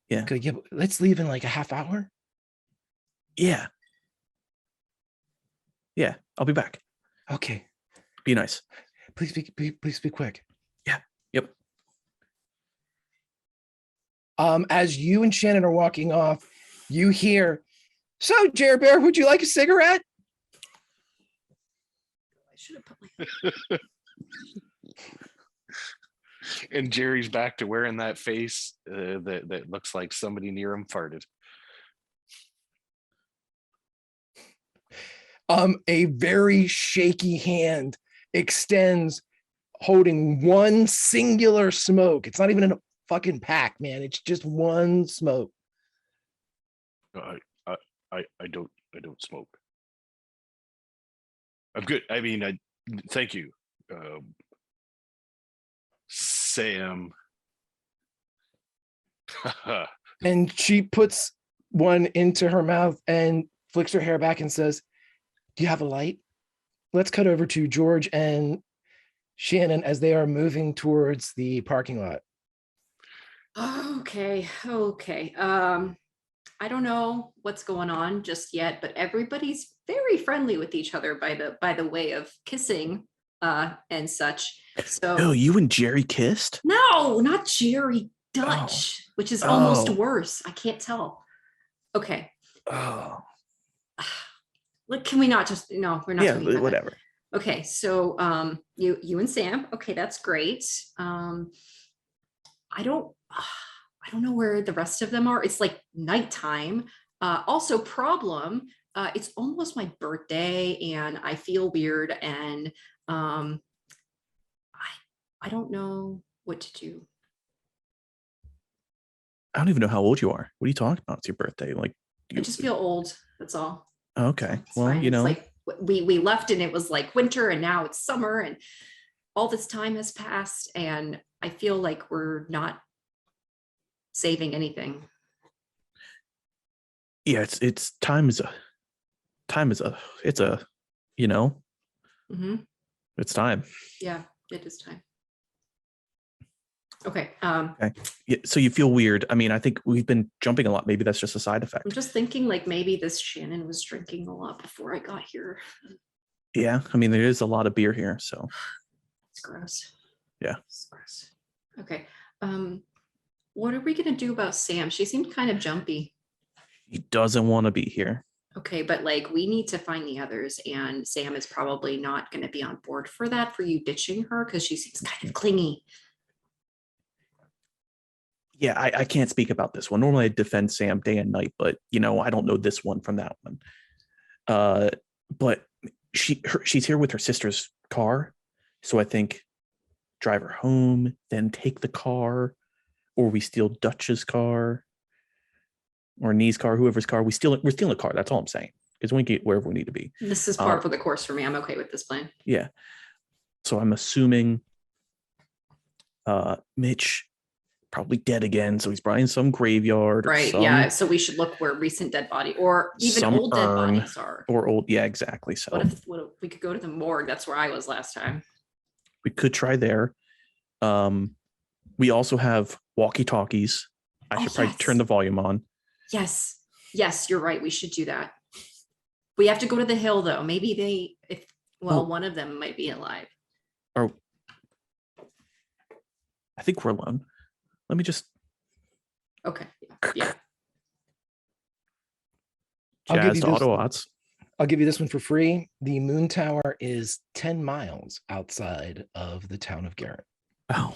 Yeah. Good. Yeah, let's leave in like a half hour. Yeah. Yeah, I'll be back. Okay. Be nice. Please be quick. Yeah. Yep. As you and Shannon are walking off, you hear, "So, Jer Bear, would you like a cigarette?" I should have put my And Jerry's back to wearing that face that looks like somebody near him farted. A very shaky hand extends, holding one singular smoke. It's not even in a fucking pack, man. It's just one smoke. I don't smoke. I'm good. I mean, thank you, Sam. And she puts one into her mouth and flicks her hair back and says, "Do you have a light?" Let's cut over to George and Shannon as they are moving towards the parking lot. Okay. I don't know what's going on just yet, but everybody's very friendly with each other by the way of kissing and such. So Oh, you and Jerry kissed? no, not Jerry, Dutch, which is almost worse. I can't tell. Okay. Oh. Look, can we not just no, we're not Yeah, talking about that. whatever. Okay, so you and Sam. Okay, that's great. I don't know where the rest of them are. It's like nighttime. Also, problem. It's almost my birthday, and I feel weird, and I don't know what to do. I don't even know how old you are. What are you talking about? It's your birthday. Like, I just feel old. That's all. okay. It's Well, fine. It's like we left, and it was like winter, and now it's summer, and all this time has passed, and I feel like we're not saving anything. yeah, it's time is a it's time. Yeah, it is time. Okay. Okay. Yeah, so you feel weird. I mean, I think we've been jumping a lot. Maybe that's just a side effect. I'm just thinking like maybe this Shannon was drinking a lot before I got here. Yeah. I mean, there is a lot of beer here, so It's gross. Yeah. It's gross. Okay. What are we gonna do about Sam? She seemed kind of jumpy. He doesn't want to be here. Okay, but like we need to find the others, and Sam is probably not going to be on board for that, for you ditching her, because she seems kind of clingy. Yeah, I can't speak about this one. Normally I defend Sam day and night, but I don't know this one from that one. But she's here with her sister's car, so I think drive her home, then take the car, or we steal Dutch's car, or Nee's car, whoever's car. We're stealing a car. That's all I'm saying, because we can get wherever we need to be. This is par for the course for me. I'm okay with this plan. Yeah. So I'm assuming Mitch probably dead again, so he's probably in some graveyard. Right. Yeah. So we should look where recent dead body or even some old dead urn bodies are. Or old. Yeah, exactly. So What if we could go to the morgue? That's where I was last time. we could try there. We also have walkie-talkies. I should probably turn the volume on. Yes. Yes, you're right. We should do that. We have to go to the hill though. Maybe one of them might be alive. Or I think we're alone. Let me just. Okay. Yeah. Jazz to Autobots. I'll give you this one for free. The moon tower is 10 miles outside of the town of Garrett. Oh.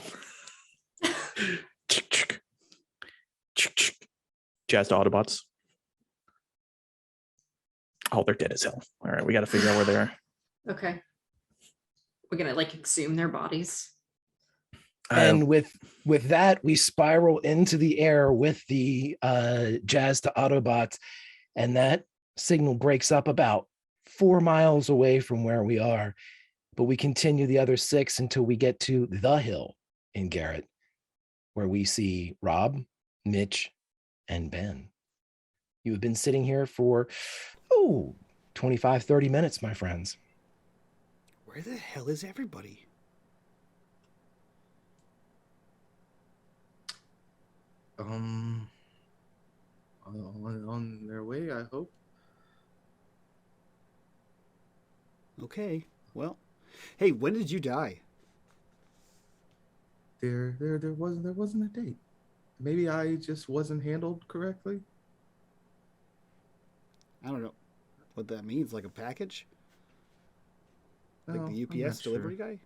Jazz to Autobots. Oh, they're dead as hell. All right, we got to figure out where they are. Okay. We're gonna exhume their bodies. And with that, we spiral into the air with the Jazz to Autobots, and that signal breaks up about 4 miles away from where we are. But we continue the other 6 until we get to the hill in Garrett, where we see Rob, Mitch, and Ben. You have been sitting here for 25, 30 minutes, my friends. Where the hell is everybody? On their way, I hope. Okay. Well, hey, when did you die? There wasn't a date. Maybe I just wasn't handled correctly. I don't know what that means. Like a package? Like No, the I'm not UPS delivery sure. guy?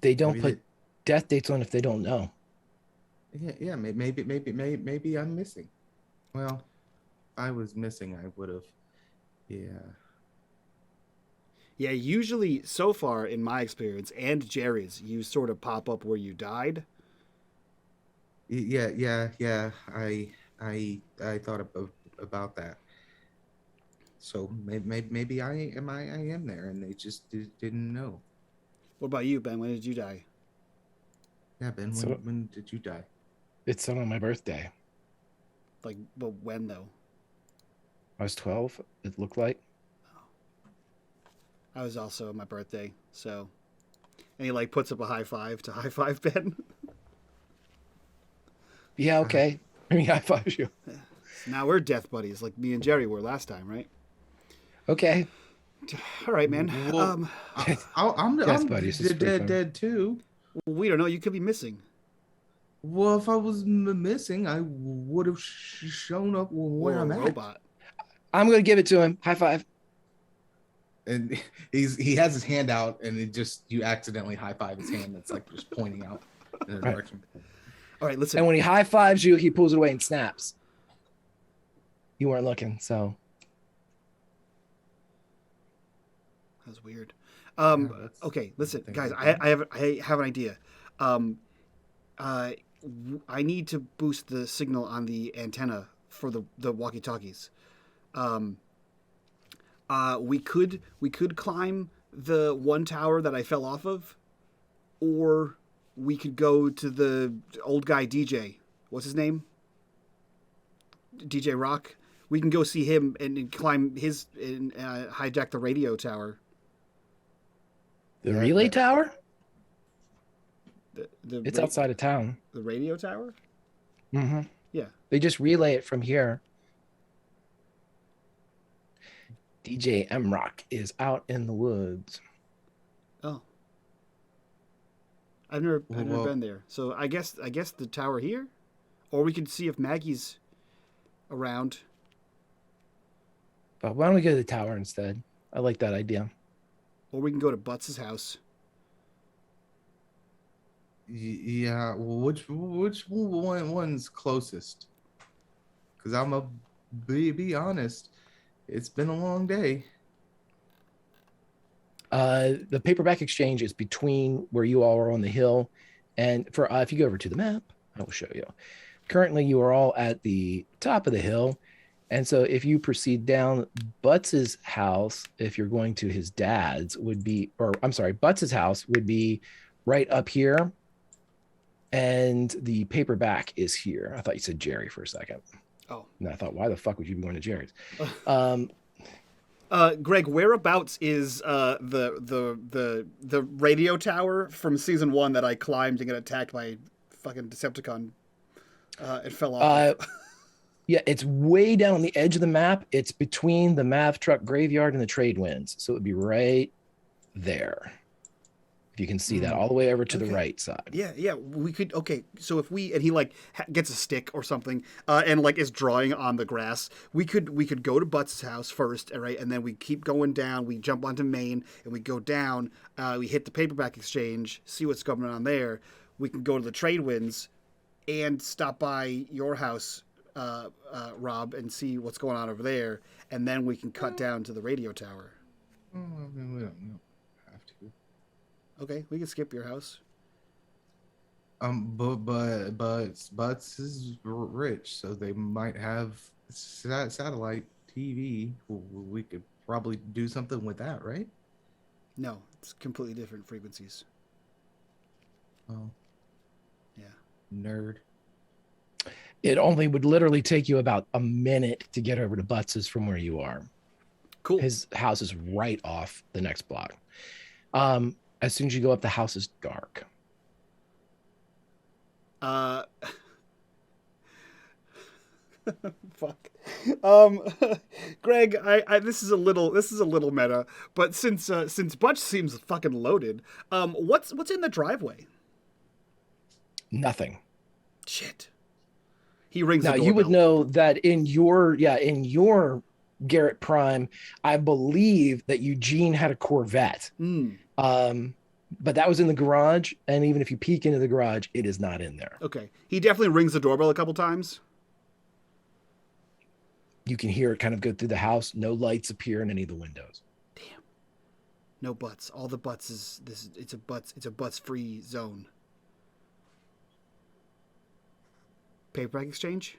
They don't Maybe put death dates on if they don't know. Yeah. Maybe I'm missing. Well, I was missing. I would have. Yeah. Yeah, usually, so far in my experience and Jerry's, you sort of pop up where you died. Yeah. I thought about that. So maybe I am there, and they just didn't know. What about you, Ben? When did you die? Yeah, Ben. When did you die? It's on my birthday. Like, but when though? I was 12, it looked like. I was also on my birthday, so. And he puts up a high five to high five Ben. Yeah, okay. I mean, high five you. Now we're death buddies, like me and Jerry were last time, right? Okay. All right, man. Well, I'm buddies is pretty fun. dead too. We don't know. You could be missing. Well, if I was missing, I would have shown up where I'm at. Robot. I'm going to give it to him. High five. And he has his hand out, and you accidentally high five his hand. That's just pointing out in a direction. All right, listen. And when he high fives you, he pulls it away and snaps. You weren't looking, so. That's weird. Yeah, Okay, listen, things guys. like I have an idea. I need to boost the signal on the antenna for the walkie-talkies. We could climb the one tower that I fell off of, or we could go to the old guy DJ. What's his name? DJ Rock. We can go see him and climb his and hijack the radio tower. The relay tower? It's outside of town. The radio tower? Mm-hmm. Yeah. They just relay it from here. DJ M Rock is out in the woods. Oh. I've never Well, been there. So I guess the tower here, Or we could see if Maggie's around. But why don't we go to the tower instead? I like that idea. Or we can go to Butts' house. Yeah, well, which one's closest? Because I'm a be honest, it's been a long day. The paperback exchange is between where you all are on the hill, and for if you go over to the map, I will show you. Currently, you are all at the top of the hill, and so if you proceed down, Butts's house, if you're going to his dad's, would be, or I'm sorry, Butts's house would be right up here, and the paperback is here. I thought you said Jerry for a second. Oh. And I thought, why the fuck would you be going to Jerry's? Greg, whereabouts is the radio tower from season 1 that I climbed and got attacked by fucking Decepticon? It fell off. Yeah, it's way down on the edge of the map. It's between the Mav truck graveyard and the trade winds, so it would be right there. If you can see that all the way over to the right side. Yeah, we could. Okay, so if we and he like gets a stick or something, and like is drawing on the grass, we could go to Butts' house first, right, and then we keep going down. We jump onto Main and we go down. We hit the paperback exchange, see what's going on there. We can go to the trade winds, and stop by your house, Rob, and see what's going on over there, and then we can cut down to the radio tower. Oh, I mean, we don't have to. Okay, we can skip your house. But Butts is rich, so they might have satellite TV. We could probably do something with that, right? No, it's completely different frequencies. Oh, yeah, nerd. It only would literally take you about a minute to get over to Butts's from where you are. Cool. His house is right off the next block. As soon as you go up, the house is dark. Fuck. Greg, I this is a little meta, but since Butch seems fucking loaded, what's in the driveway? Nothing. Shit. He rings now the doorbell. You would know that in your Garrett Prime, I believe that Eugene had a Corvette. But that was in the garage, and even if you peek into the garage, it is not in there. Okay. He definitely rings the doorbell a couple times. You can hear it kind of go through the house. No lights appear in any of the windows. Damn. No butts. All the butts is this. It's a butts free zone. Paperback exchange.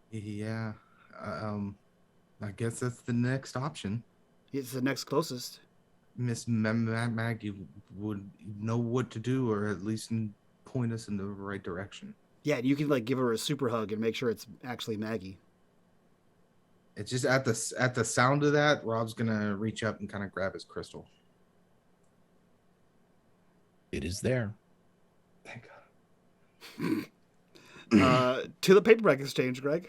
Yeah. I guess that's the next option. It's the next closest. Miss Maggie would know what to do, or at least point us in the right direction. Yeah, you can like give her a super hug and make sure it's actually Maggie. It's just at the sound of that, Rob's gonna reach up and kind of grab his crystal. It is there. Thank God. To the paperback exchange, Greg.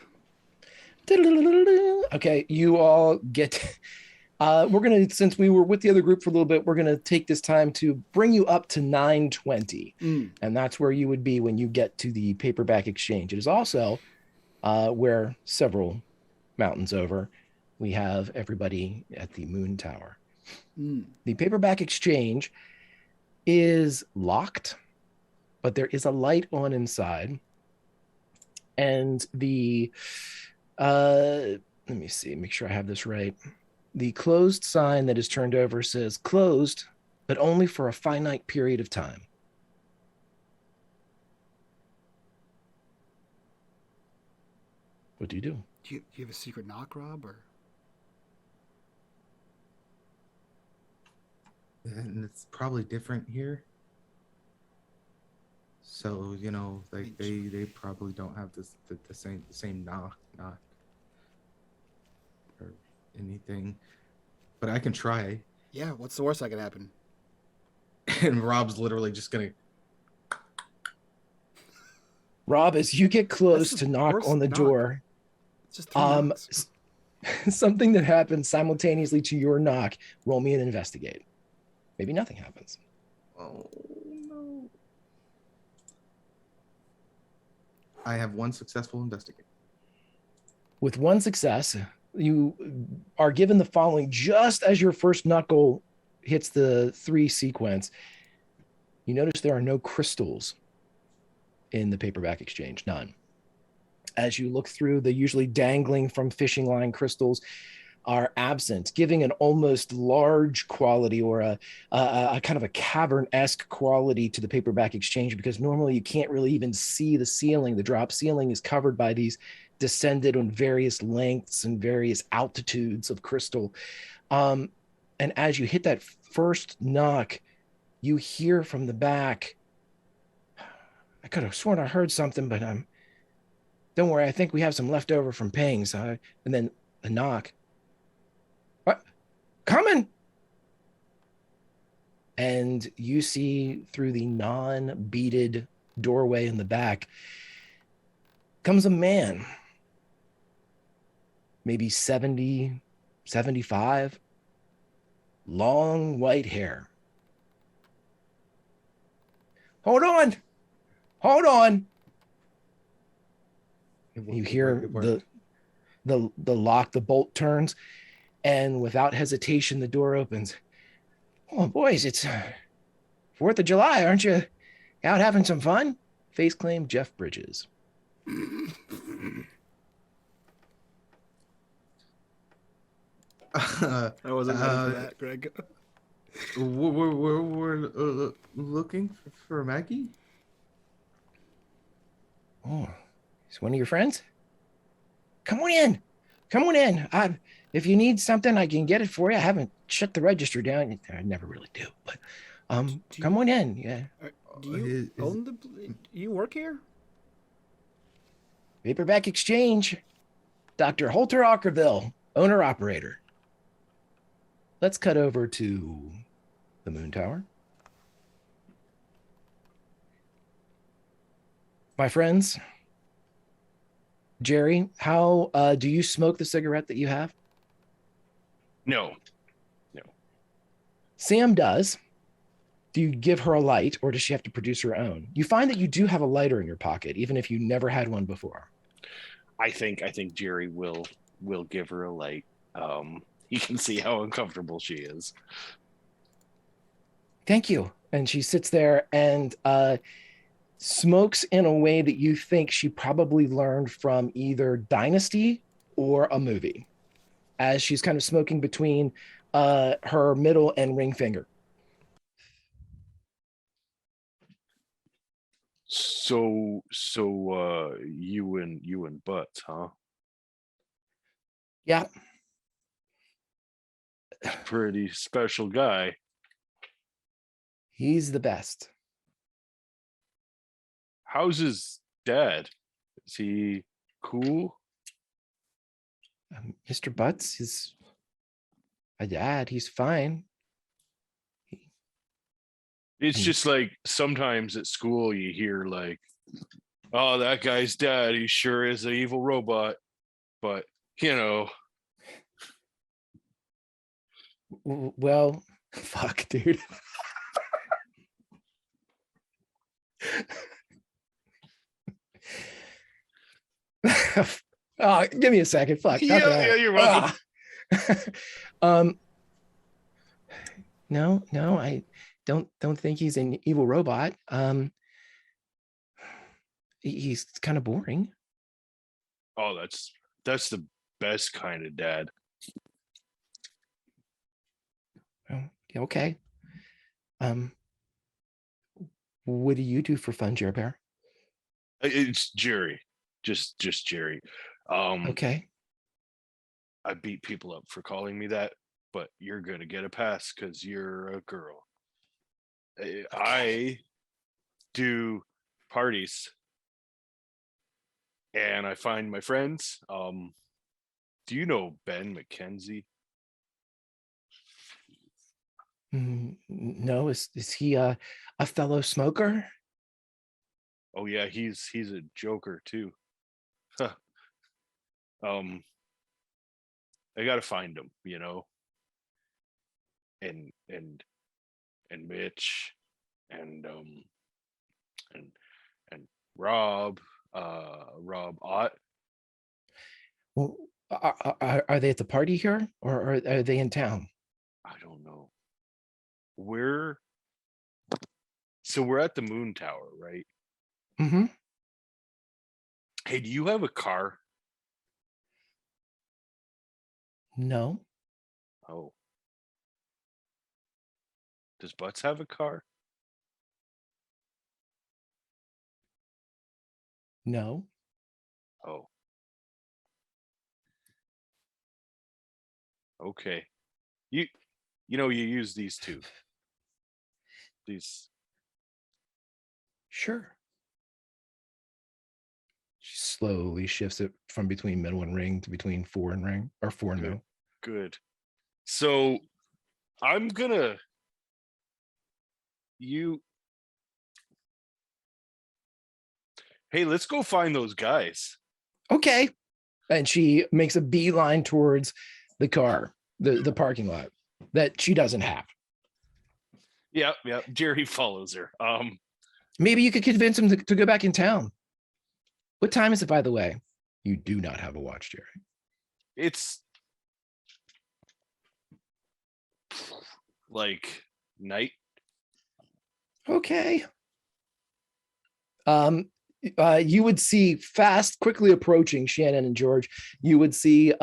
Okay, you all get. We're gonna, since we were with the other group for a little bit, we're gonna take this time to bring you up to 920, and that's where you would be when you get to the paperback exchange. It is also where several mountains over, we have everybody at the Moon Tower. The paperback exchange is locked, but there is a light on inside, and the let me see, make sure I have this right. The closed sign that is turned over says closed, but only for a finite period of time. What do you do? Do you have a secret knock, Rob? Or And it's probably different here. So, you know, like they probably don't have the same knock or anything. But I can try. Yeah, what's the worst that could happen? And Rob's literally just gonna. Rob, as you get close to knock on the door, it's just three knocks. Something that happens simultaneously to your knock, roll me and investigate. Maybe nothing happens. Oh no. I have one successful investigate. With one success, you are given the following just as your first knuckle hits the 3 sequence. You notice there are no crystals in the paperback exchange, none. As you look through, the usually dangling from fishing line crystals are absent, giving an almost large quality or a kind of a cavern-esque quality to the paperback exchange, because normally you can't really even see the ceiling. The drop ceiling is covered by these descended on various lengths and various altitudes of crystal. And as you hit that first knock, you hear from the back, I could have sworn I heard something, but don't worry, I think we have some left over from paying. So, and then a knock. What? Coming! And you see through the non-beaded doorway in the back comes a man, maybe 70, 75, long white hair. Hold on. Hold on. You hear the lock, the bolt turns, and without hesitation, the door opens. Oh, boys, it's 4th of July. Aren't you out having some fun? Face claim Jeff Bridges. I wasn't ready for that, Greg. We're looking for Maggie. Oh, is one of your friends? Come on in. Come on in. If you need something, I can get it for you. I haven't shut the register down. I never really do, but come on in. Yeah. Do you own the? Do you work here? Paperback Exchange. Dr. Holter Ockerville, owner operator. Let's cut over to the Moon Tower. My friends, Jerry, how do you smoke the cigarette that you have? No. Sam does. Do you give her a light, or does she have to produce her own? You find that you do have a lighter in your pocket, even if you never had one before. I think Jerry will give her a light. You can see how uncomfortable she is. Thank you. And she sits there and smokes in a way that you think she probably learned from either Dynasty or a movie, as she's kind of smoking between her middle and ring finger. So you and Butts, huh? Yeah. Pretty special guy. He's the best. How's his dad? Is he cool? Mr. Butts is my dad. He's fine. It's just like sometimes at school you hear like, oh, that guy's dad, he sure is an evil robot. But, you know. Well, fuck, dude. Oh, give me a second. Fuck. Yeah, you're welcome. No, I don't think he's an evil robot. He's kind of boring. Oh, that's the best kind of dad. Oh, okay. What do you do for fun, Jer Bear? It's Jerry. Just Jerry. Okay. I beat people up for calling me that, but you're gonna get a pass because you're a girl. I do parties and I find my friends. Do you know Ben McKenzie? No, is he a fellow smoker? Oh yeah, he's a joker too. Huh. I gotta find him, you know. And Mitch and Rob. Rob Ott. Well, are they at the party here, or are they in town? I don't know. So we're at the Moon Tower, right? Mm-hmm. Hey, do you have a car? No. Oh. Does Butts have a car? No. Oh. Okay. You you use these two. These. Sure. She slowly shifts it from between middle and ring to between 4 and ring, or 4 and middle. Good. So I'm gonna hey, let's go find those guys. Okay. And she makes a beeline towards the car, the parking lot that she doesn't have. Yep. Jerry follows her. Maybe you could convince him to go back in town. What time is it, by the way? You do not have a watch, Jerry. It's like night. Okay. You would see quickly approaching Shannon and George. You would see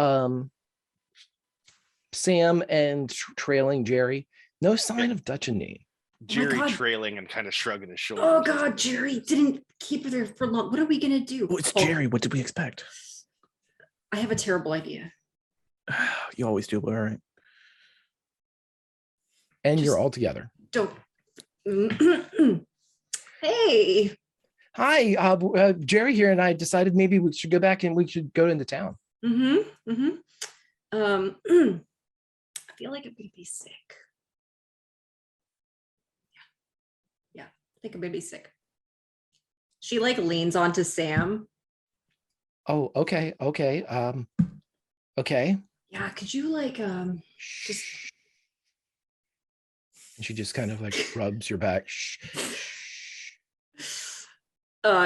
Sam and trailing Jerry. No sign of Dutch and Nate. Jerry God. trailing and kind of shrugging his shoulders. Oh God, Jerry didn't keep her there for long. What are we gonna do? Oh, it's Jerry. What did we expect? I have a terrible idea. You always do, but all right. And Just you're all together. Don't. Hey. Hi, Jerry here, and I decided maybe we should go back and we should go into town. I feel like I'm gonna be sick. Yeah, I think I'm gonna be sick. She like leans onto Sam. Oh, okay. Okay. Yeah, could you like just And she just kind of like rubs your back.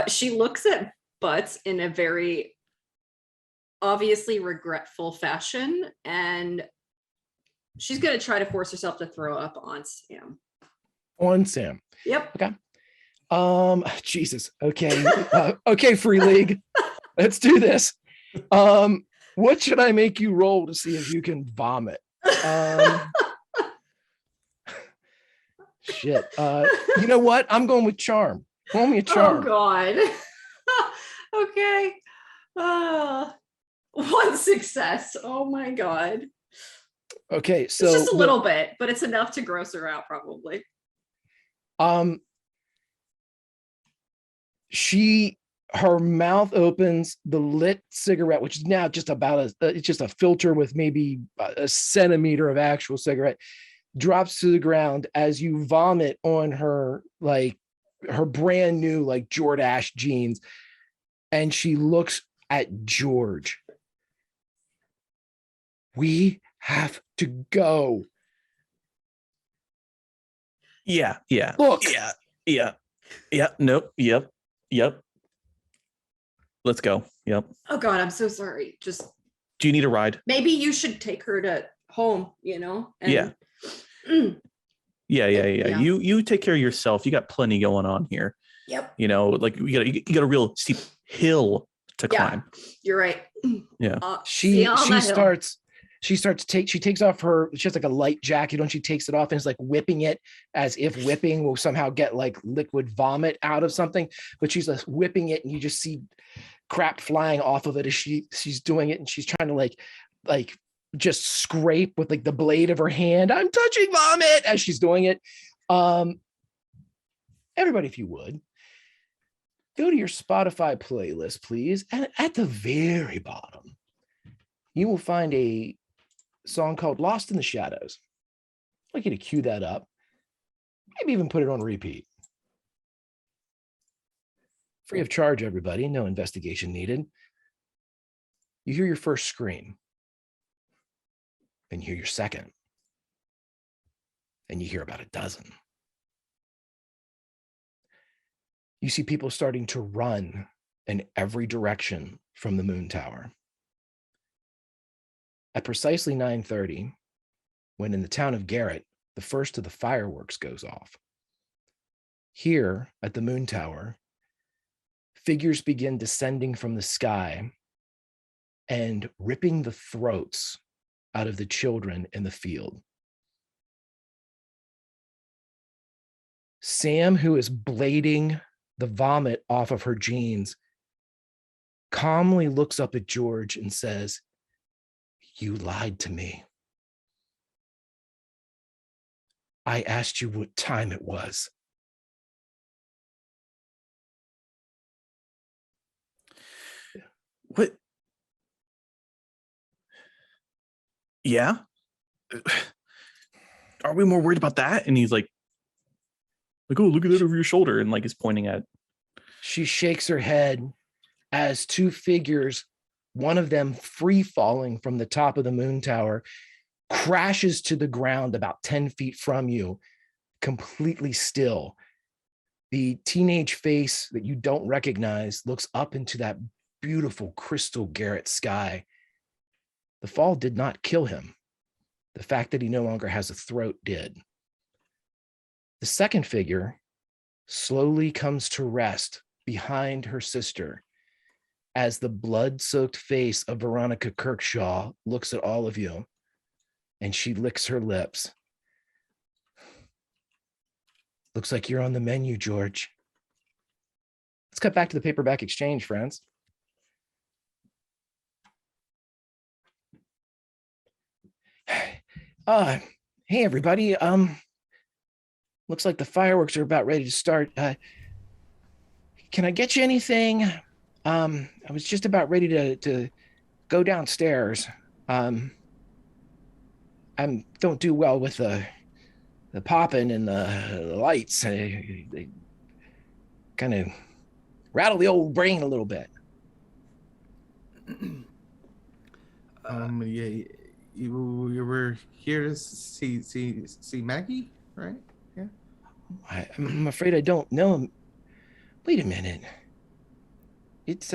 she looks at Butts in a very obviously regretful fashion, and she's gonna try to force herself to throw up on Sam. On Sam. Yep. Okay. Jesus. Okay. Okay, Free League. Let's do this. What should I make you roll to see if you can vomit? Shit. You know what? I'm going with charm. Roll me a charm. Oh God. Okay. One success. Oh my God. Okay, so It's just a little bit, but it's enough to gross her out, probably. Her mouth opens, the lit cigarette, which is now just about it's just a filter with maybe a centimeter of actual cigarette, drops to the ground as you vomit on her, like her brand new like Jordache jeans, and she looks at George. We have to go. Yeah. Look. Yeah. Nope. Yep. Let's go. Yep. Oh God, I'm so sorry. Just Do you need a ride? maybe you should take her to home, And, Yeah. Yeah. Yeah. You take care of yourself. You got plenty going on here. Yep. Like you got a real steep hill to climb. You're right. Yeah. See you on the hill. She takes off she has like a light jacket on, she takes it off and is like whipping it as if whipping will somehow get like liquid vomit out of something, but she's like whipping it and you just see crap flying off of it as she's doing it, and she's trying to like just scrape with like the blade of her hand. I'm touching vomit as she's doing it. Everybody, if you would, go to your Spotify playlist, please, and at the very bottom you will find a song called Lost in the Shadows. I'd like you to cue that up. Maybe even put it on repeat. Free of charge, everybody. No investigation needed. You hear your first scream. Then you hear your second. And you hear about a dozen. You see people starting to run in every direction from the moon tower. At precisely 9:30, when in the town of Garrett, the first of the fireworks goes off, here at the moon tower, figures begin descending from the sky and ripping the throats out of the children in the field. Sam, who is blading the vomit off of her jeans, calmly looks up at George and says, "You lied to me. I asked you what time it was." What? Yeah? Are we more worried about that? And he's like, oh, look at that over your shoulder. And like is pointing at. She shakes her head as two figures, one of them free falling from the top of the moon tower, crashes to the ground about 10 feet from you, completely still. The teenage face that you don't recognize looks up into that beautiful crystal Garrett sky. The fall did not kill him. The fact that he no longer has a throat did. The second figure slowly comes to rest behind her sister as the blood-soaked face of Veronica Kirkshaw looks at all of you, and she licks her lips. Looks like you're on the menu, George. Let's cut back to the paperback exchange, friends. Hey everybody. Looks like the fireworks are about ready to start. Can I get you anything? I was just about ready to go downstairs. I don't do well with the popping and the lights. They kind of rattle the old brain a little bit. Yeah, you were here to see Maggie, right? Yeah. I'm afraid I don't know him. Wait a minute. It's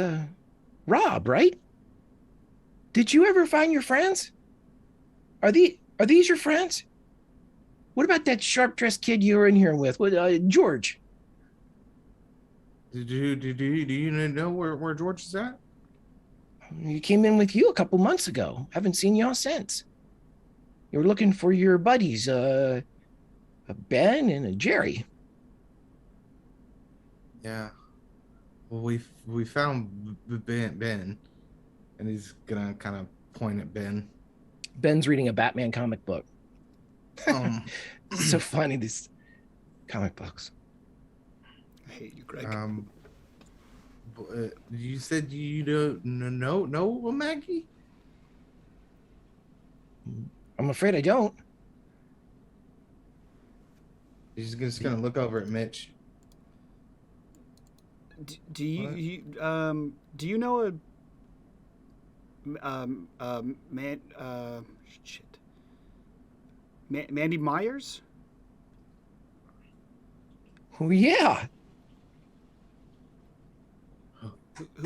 Rob, right? Did you ever find your friends? Are these your friends? What about that sharp-dressed kid you were in here with? What, George? Do you know where George is at? He came in with you a couple months ago. Haven't seen y'all since. You were looking for your buddies, a Ben and a Jerry. Yeah. Well, we found Ben, and he's gonna kind of point at Ben. Ben's reading a Batman comic book. It's so funny, these comic books. I hate you, Greg. You said you don't know Maggie? I'm afraid I don't. He's just gonna look over at Mitch. Do you know Mandy Myers? Oh yeah.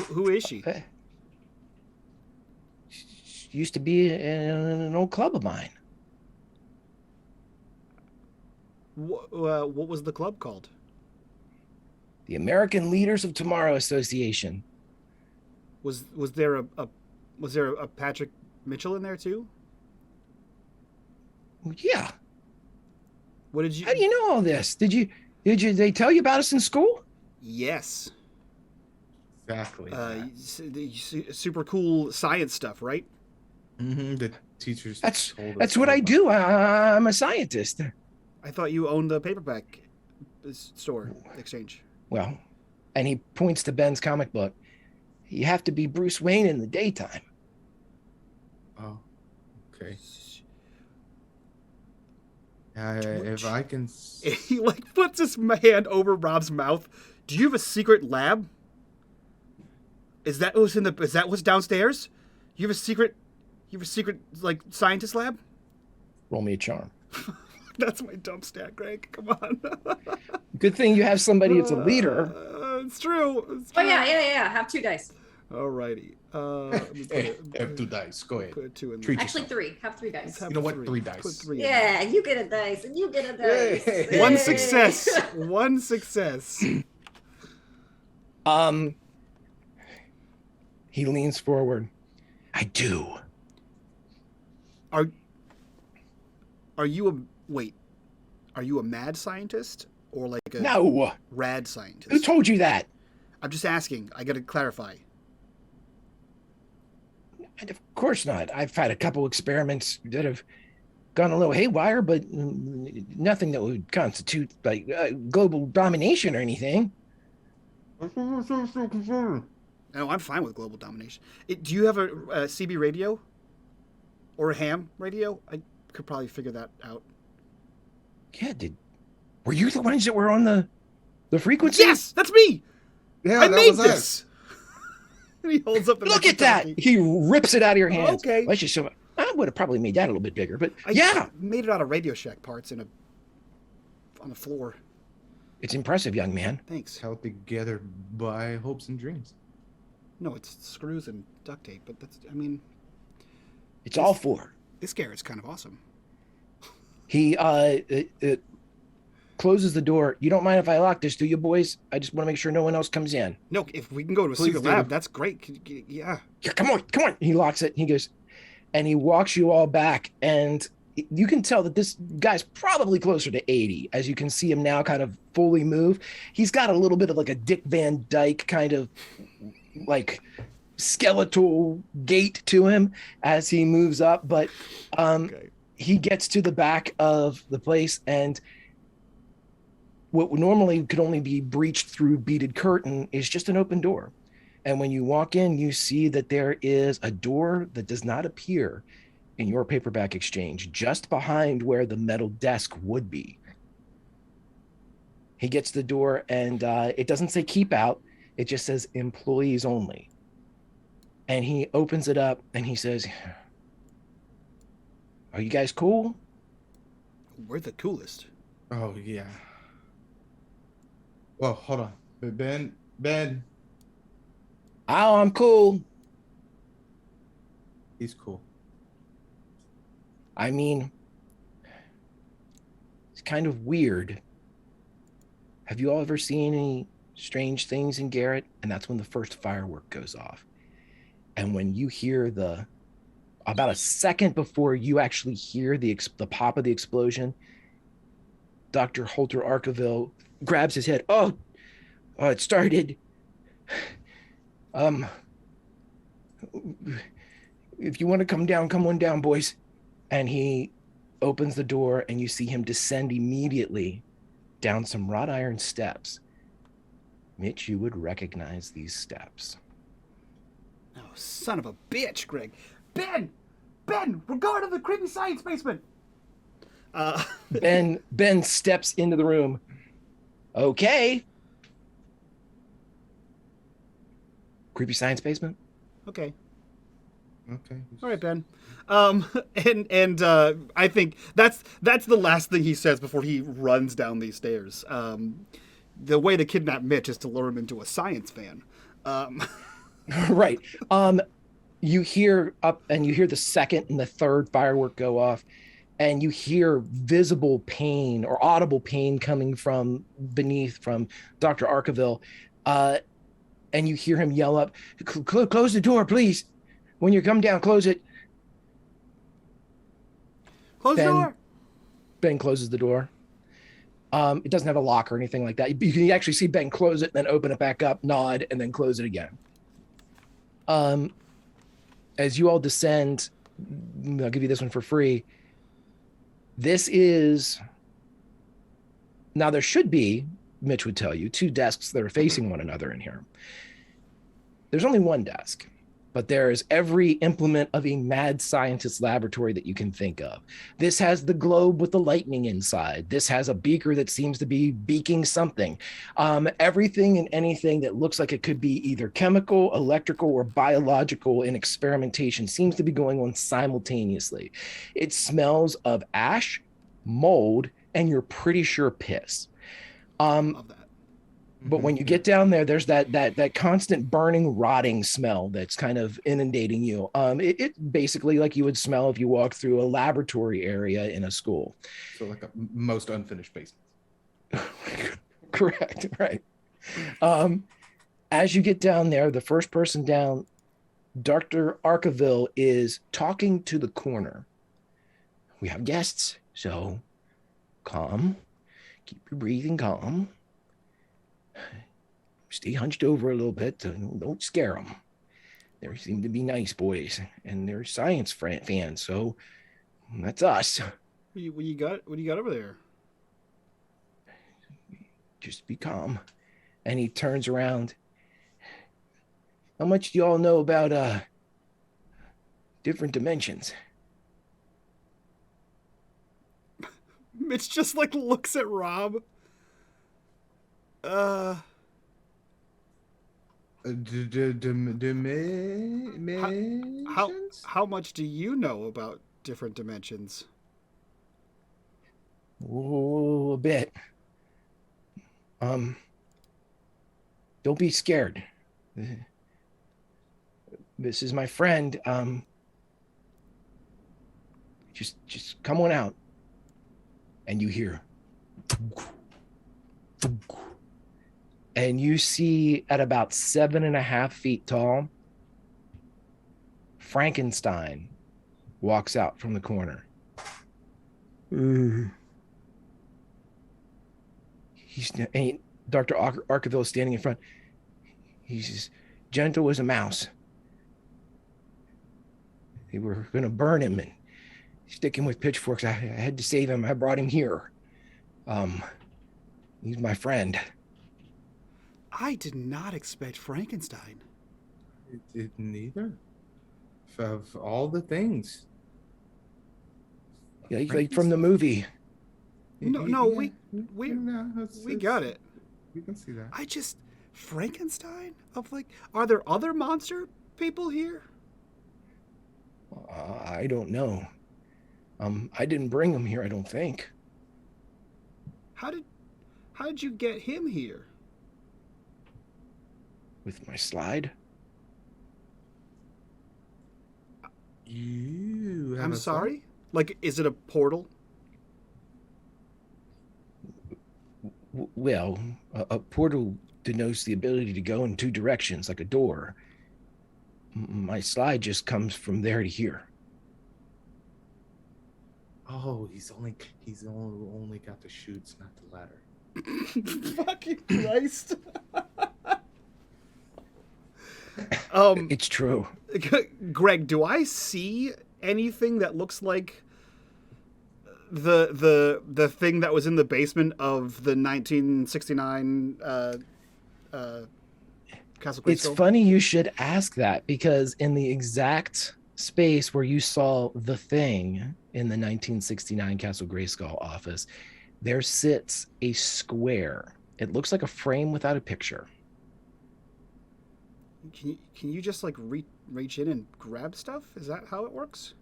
Who is she? She used to be in an old club of mine. What was the club called? The American Leaders of Tomorrow Association. Was there a Patrick Mitchell in there too? Yeah. What did you? How do you know all this? Did they tell you about us in school? Yes. Exactly. Super cool science stuff, right? Mm-hmm. The teachers. That's what I do. I'm a scientist. I thought you owned the paperback store exchange. Well, and he points to Ben's comic book. You have to be Bruce Wayne in the daytime. Oh, okay. If I can. He like puts his hand over Rob's mouth. Do you have a secret lab? Is that what's downstairs? You have a secret like scientist lab? Roll me a charm. That's my dump stat, Greg. Come on. Good thing you have somebody that's a leader. It's true. It's Oh true. yeah. Have 2 dice. Alrighty. Let me put it- Have 2 dice. Go ahead. Put a 2 in Treat there. Actually, yourself. 3. Have 3 Let's dice. have You know what? 3. 3 Put dice. 3 in Yeah, you get a dice, and you get a dice. Yay. One Yay. success. One success. He leans forward. I do. Are you a wait? Are you a mad scientist or like a No. rad scientist? Who told you that? I'm just asking. I got to clarify. And of course not. I've had a couple experiments that have gone a little haywire, but nothing that would constitute like global domination or anything. No, I'm fine with global domination. Do you have a CB radio or a ham radio? I could probably figure that out. Yeah, were you the ones that were on the frequency? Yes, that's me. Yeah, I that made was this. us. And he holds up the Look at that. walkie-talkie. He rips it out of your hands. Okay. Let's just show. I would have probably made that a little bit bigger, but I yeah, made it out of Radio Shack parts on the floor. it's impressive, young man. Thanks. Held together by hopes and dreams. No, it's screws and duct tape, but that's, I mean, It's all four. this Garrett's kind of awesome. He it closes the door. You don't mind if I lock this, do you, boys? I just want to make sure no one else comes in. No, if we can go to a Please secret do. lab, that's great. Yeah. Yeah, come on. He locks it. He goes, and he walks you all back, and you can tell that this guy's probably closer to 80, as you can see him now kind of fully move. He's got a little bit of like a Dick Van Dyke kind of like skeletal gait to him as he moves up, but Okay. he gets to the back of the place, and what normally could only be breached through beaded curtain is just an open door. And when you walk in, you see that there is a door that does not appear in your paperback exchange, just behind where the metal desk would be. He gets the door, and it doesn't say keep out. It just says employees only. And he opens it up and he says, "Are you guys cool?" We're the coolest. Oh yeah. Well, hold on. Ben, "Oh, I'm cool." he's cool. I mean, it's kind of weird. Have you all ever seen any strange things in Garrett? And that's when the first firework goes off. And when you hear about a second before you actually hear the pop of the explosion, Dr. Holter Arkaville grabs his head. Oh, it started. If you want to come on down, boys. And he opens the door, and you see him descend immediately down some wrought iron steps. Mitch, you would recognize these steps. Oh, son of a bitch, Greg. Ben, we're going to the creepy science basement. Ben steps into the room. Okay. Creepy science basement? Okay. Okay. All right, Ben. And I think that's the last thing he says before he runs down these stairs. The way to kidnap Mitch is to lure him into a science van. Right. You hear the second and the third firework go off, and you hear visible pain or audible pain coming from beneath from Dr. Arkaville. And you hear him yell up, "Close the door, please. When you come down, close it." Close the Ben- door. Ben closes the door. It doesn't have a lock or anything like that. You can actually see Ben close it, then open it back up, nod, and then close it again. As you all descend, I'll give you this one for free. This is, now there should be, Mitch would tell you, 2 desks that are facing one another in here. There's only 1 desk, but there's every implement of a mad scientist laboratory that you can think of. This has the globe with the lightning inside. This has a beaker that seems to be beaking something. Everything and anything that looks like it could be either chemical, electrical, or biological in experimentation seems to be going on simultaneously. It smells of ash, mold, and you're pretty sure piss. Love that. But when you get down there, there's that constant burning, rotting smell that's kind of inundating you. It basically like you would smell if you walk through a laboratory area in a school. So like a most unfinished basement. Correct, right. As you get down there, the first person down, Dr. Arkaville is talking to the corner. We have guests, so calm. Keep your breathing calm. Stay hunched over a little bit. Don't scare them. They seem to be nice boys, and they're science fans, so that's us. What you got over there? Just be calm. And he turns around. How much do you all know about different dimensions? Mitch just like looks at Rob. Dimensions? How much do you know about different dimensions? Oh, a bit. Don't be scared. This is my friend. Just come on out. And you hear. And you see at about 7.5 feet tall, Frankenstein walks out from the corner. Dr. Arkaville is standing in front. He's as gentle as a mouse. They were going to burn him and stick him with pitchforks. I had to save him. I brought him here. He's my friend. I did not expect Frankenstein. It didn't either. Of all the things. Yeah, he's like from the movie. No, we got it. We can see that. I just Frankenstein of like, are there other monster people here? I don't know. I didn't bring him here, I don't think. How did you get him here? With my slide? I'm sorry? Like, is it a portal? Well, a portal denotes the ability to go in two directions, like a door. My slide just comes from there to here. Oh, he's only got the chutes, not the ladder. Fucking Christ. It's true. Greg, do I see anything that looks like the thing that was in the basement of the 1969 Castle Grayskull? It's funny you should ask that, because in the exact space where you saw the thing in the 1969 Castle Grayskull office, there sits a square. It looks like a frame without a picture. Can you just like reach in and grab stuff? Is that how it works?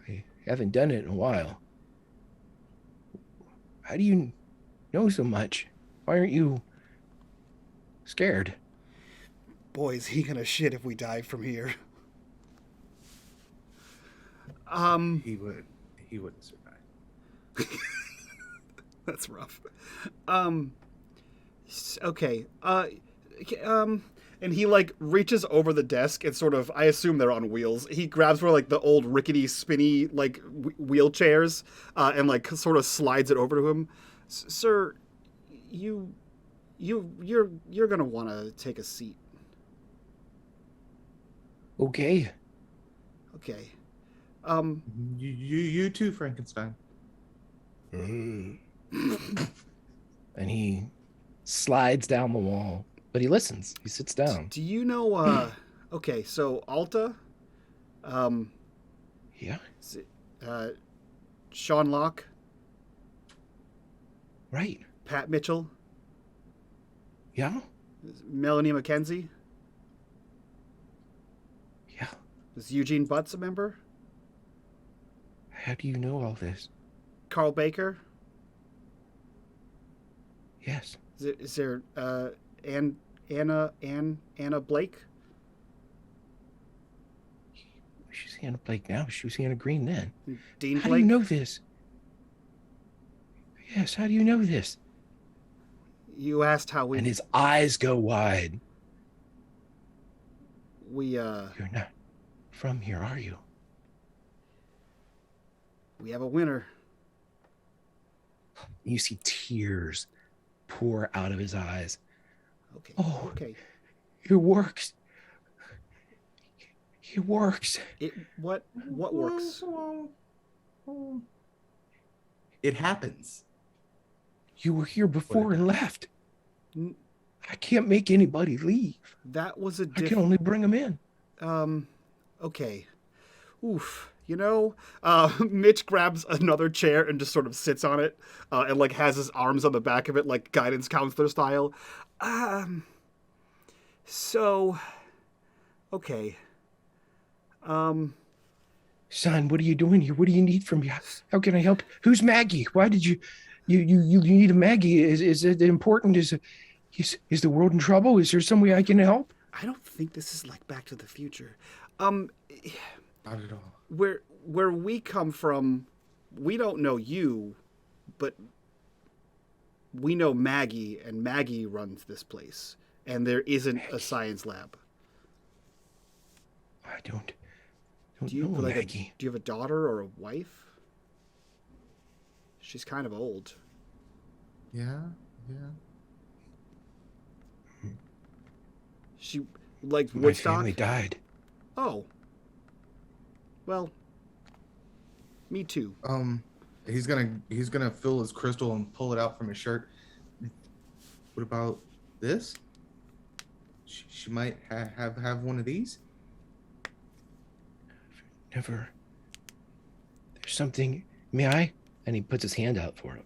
I haven't done it in a while. How do you know so much? Why aren't you scared? Boy, is he gonna shit if we dive from here. He wouldn't survive. That's rough. Okay. And he like reaches over the desk and sort of, I assume they're on wheels. He grabs one of like the old rickety, spinny like wheelchairs and like sort of slides it over to him. Sir, you're gonna want to take a seat. Okay. Okay. You too, Frankenstein. And he slides down the wall, but he listens. He sits down. Do you know? Okay, so Alta. Yeah. Sean Locke. Right. Pat Mitchell. Yeah. Melanie McKenzie. Yeah. Is Eugene Butts a member? How do you know all this? Carl Baker. Yes. Is there Anna Blake? She's Hannah Blake now. She was Hannah Green then. Dean How do you Blake? know this? Yes, how do you know this? You asked how And his eyes go wide. You're not from here, are you? we have a winner. You see tears pour out of his eyes. Okay. Oh. Okay. It works. It works. What works? It happens. You were here before and left. N- I can't make anybody leave. That was a I can only bring them in. Okay. Oof. You know, Mitch grabs another chair and just sort of sits on it, and like has his arms on the back of it, like guidance counselor style. So, okay. Son, what are you doing here? What do you need from me? How can I help? Who's Maggie? Why did you need a Maggie? Is it important? Is the world in trouble? Is there some way I can help? I don't think this is like Back to the Future. Not at all. Where we come from, we don't know you, but we know Maggie, and Maggie runs this place, and there isn't a science lab. I don't Do you know like Maggie. do you have a daughter or a wife? She's kind of old. Yeah. She like My Woodstock. family died. Oh. Well, me too. He's gonna fill his crystal and pull it out from his shirt. What about this? She might have one of these. Never. There's something. May I? And he puts his hand out for him.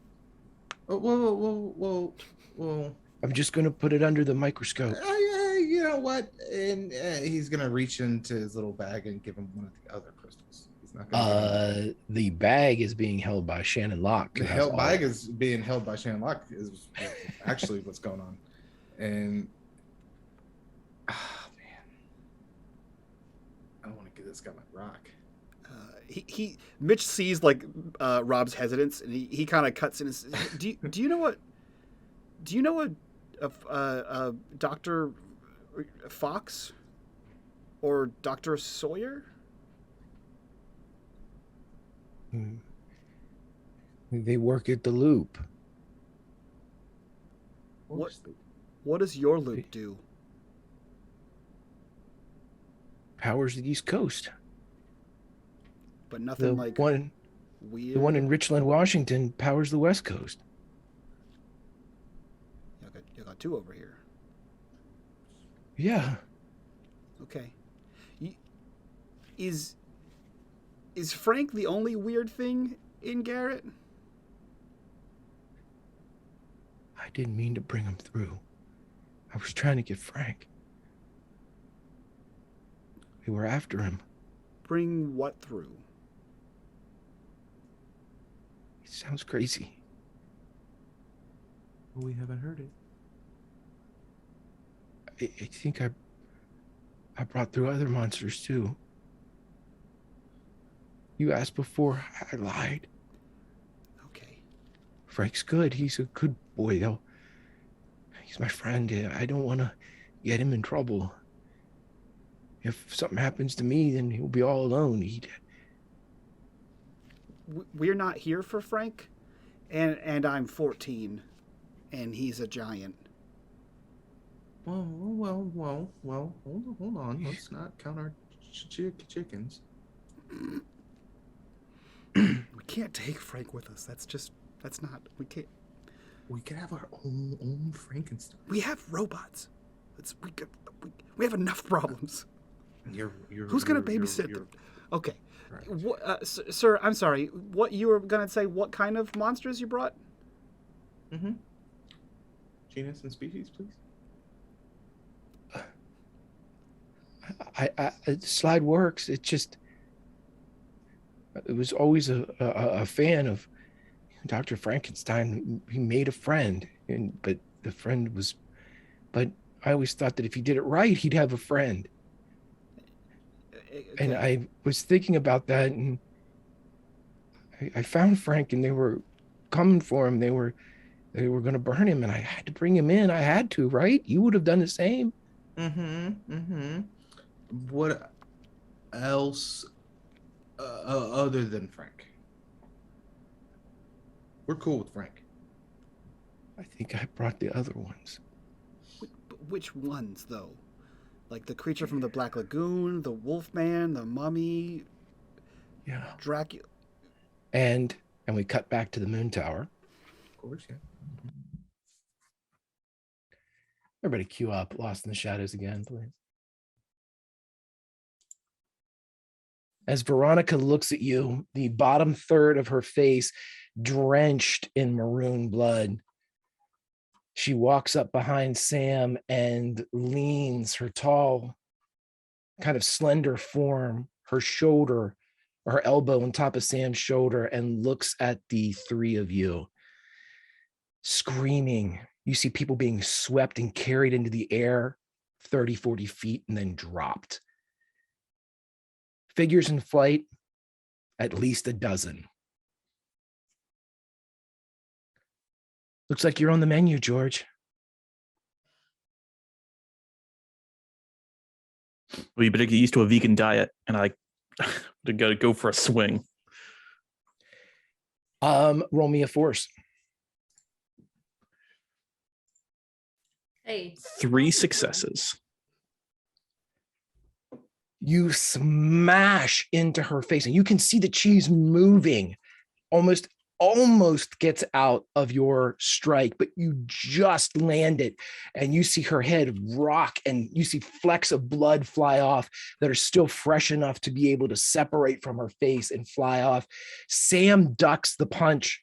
Oh, whoa. I'm just gonna put it under the microscope. You know what? And he's gonna reach into his little bag and give him one of the other crystals. He's not gonna. The bag is being held by Shannon Locke. The bag is being held by Shannon Locke. Is actually what's going on, and man, I don't want to give this guy my rock. Mitch sees like Rob's hesitance, and he kind of cuts in. His, do you know what? Do you know a Dr. Fox or Dr. Sawyer? They work at the Loop. What does your loop do? Powers the East Coast. But nothing The like one weird. The one in Richland, Washington, powers the West Coast. You got two over here. Yeah. Okay. Is Frank the only weird thing in Garrett? I didn't mean to bring him through. I was trying to get Frank. We were after him. Bring what through? It sounds crazy. Well, we haven't heard it. I think I brought through other monsters too. You asked before, I lied. Okay. Frank's good. He's a good boy, though. He's my friend. I don't want to get him in trouble. If something happens to me, then he'll be all alone. We're not here for Frank, and I'm 14, and he's a giant. Well. Hold on. Let's not count our chickens. We can't take Frank with us. That's not. We can't. We could have our own Frankenstein. We have robots. We have enough problems. Who's gonna babysit them? Okay. Right. Sir, I'm sorry. What you were gonna say? What kind of monsters you brought? Genus and species, please. The slide works. It was always a fan of Dr. Frankenstein. He made a friend. but the friend was, but I always thought that if he did it right, he'd have a friend. And Okay. I was thinking about that, and I found Frank, and they were coming for him. They were going to burn him, and I had to bring him in. I had to, right? You would have done the same. What else other than Frank? We're cool with Frank. I think I brought the other ones. Which ones, though? Like the creature from the Black Lagoon, the Wolfman, the Mummy, Yeah. Dracula. And we cut back to the moon tower. Of course, yeah. Everybody queue up Lost in the Shadows again, please. As Veronica looks at you, the bottom third of her face drenched in maroon blood, she walks up behind Sam and leans her tall, kind of slender form, her shoulder, her elbow on top of Sam's shoulder, and looks at the three of you, screaming. You see people being swept and carried into the air 30, 40 feet and then dropped. Figures in flight, at least a dozen. Looks like you're on the menu, George. Well, you better get used to a vegan diet, and I gotta go for a swing. Roll me a force. Hey. 3 successes. You smash into her face, and you can see the cheese moving, almost gets out of your strike, but you just land it, and you see her head rock, and you see flecks of blood fly off that are still fresh enough to be able to separate from her face and fly off. Sam ducks the punch.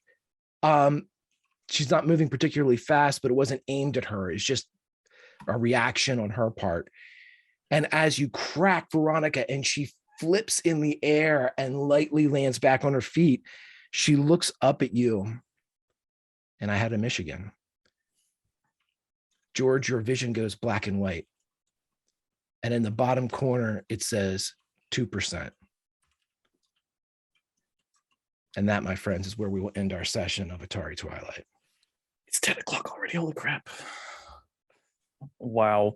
She's not moving particularly fast, but it wasn't aimed at her. It's just a reaction on her part. And as you crack Veronica and she flips in the air and lightly lands back on her feet, she looks up at you. And I had a Michigan. George, your vision goes black and white. And in the bottom corner, it says 2%. And that, my friends, is where we will end our session of Atari Twilight. It's 10 o'clock already. Holy crap. Wow.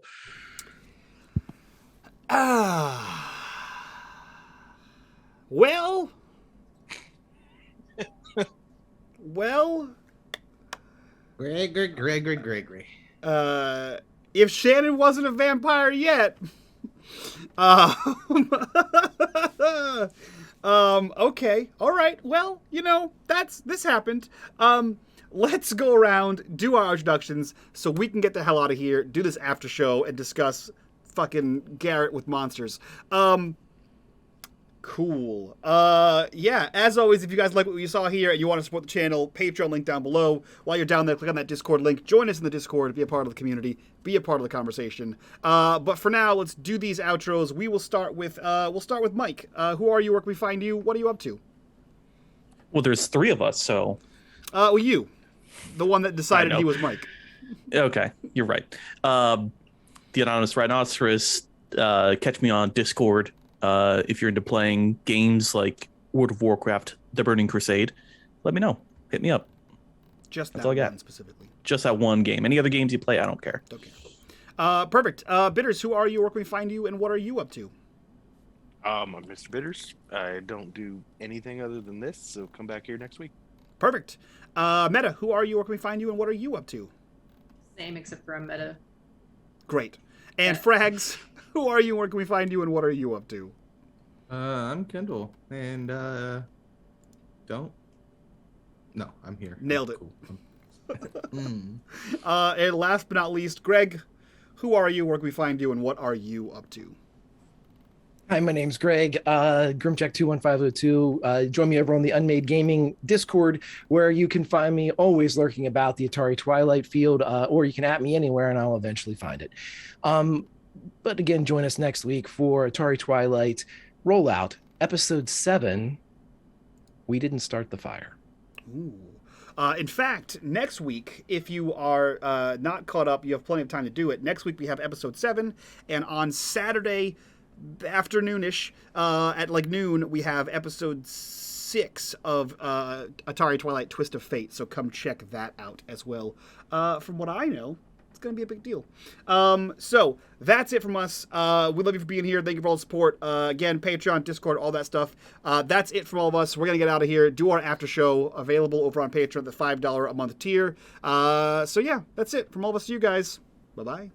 Well. Well. Gregory. If Shannon wasn't a vampire yet. Okay. All right. Well, this happened. Let's go around, do our introductions so we can get the hell out of here, do this after show, and discuss fucking Garrett with monsters. Cool. Yeah, as always, if you guys like what you saw here and you want to support the channel, Patreon link down below. While you're down there, click on that Discord link. Join us in the Discord, be a part of the community, be a part of the conversation. But for now, let's do these outros. We'll start with Mike. Who are you? Where can we find you? What are you up to? Well, there's 3 of us, so. Well, you. The one that decided he was Mike. Okay, you're right. The Anonymous Rhinoceros, catch me on Discord. If you're into playing games like World of Warcraft, The Burning Crusade, let me know. Hit me up. Just That's that all I got. one specifically. Just that one game. Any other games you play, I don't care. Okay. Perfect. Bitters, who are you? Where can we find you? And what are you up to? I'm Mr. Bitters. I don't do anything other than this, so come back here next week. Perfect. Meta, who are you? Where can we find you? And what are you up to? Same, except for a meta. Great. And Frags, who are you? Where can we find you? And what are you up to? I'm Kendall, and don't. No, I'm here. Nailed it. Cool. And last but not least, Greg, who are you? Where can we find you? And what are you up to? Hi, my name's Greg, Grimcheck21502. Join me over on the unMadeGaming Discord, where you can find me always lurking about the Atari Twilight field, or you can at me anywhere and I'll eventually find it. But again, join us next week for Atari Twilight Rollout, Episode 7, We Didn't Start the Fire. Ooh. In fact, next week, if you are not caught up, you have plenty of time to do it. Next week we have episode 7, and on Saturday afternoonish at like noon we have episode 6 of Atari Twilight Twist of Fate. So come check that out as well. From what I know, it's going to be a big deal. So that's it from us. We love you for being here. Thank you for all the support. Again, Patreon, Discord, all that stuff. That's it from all of us. We're going to get out of here, do our after show available over on Patreon, the $5 a month tier. So yeah, that's it from all of us to you guys. Bye-bye.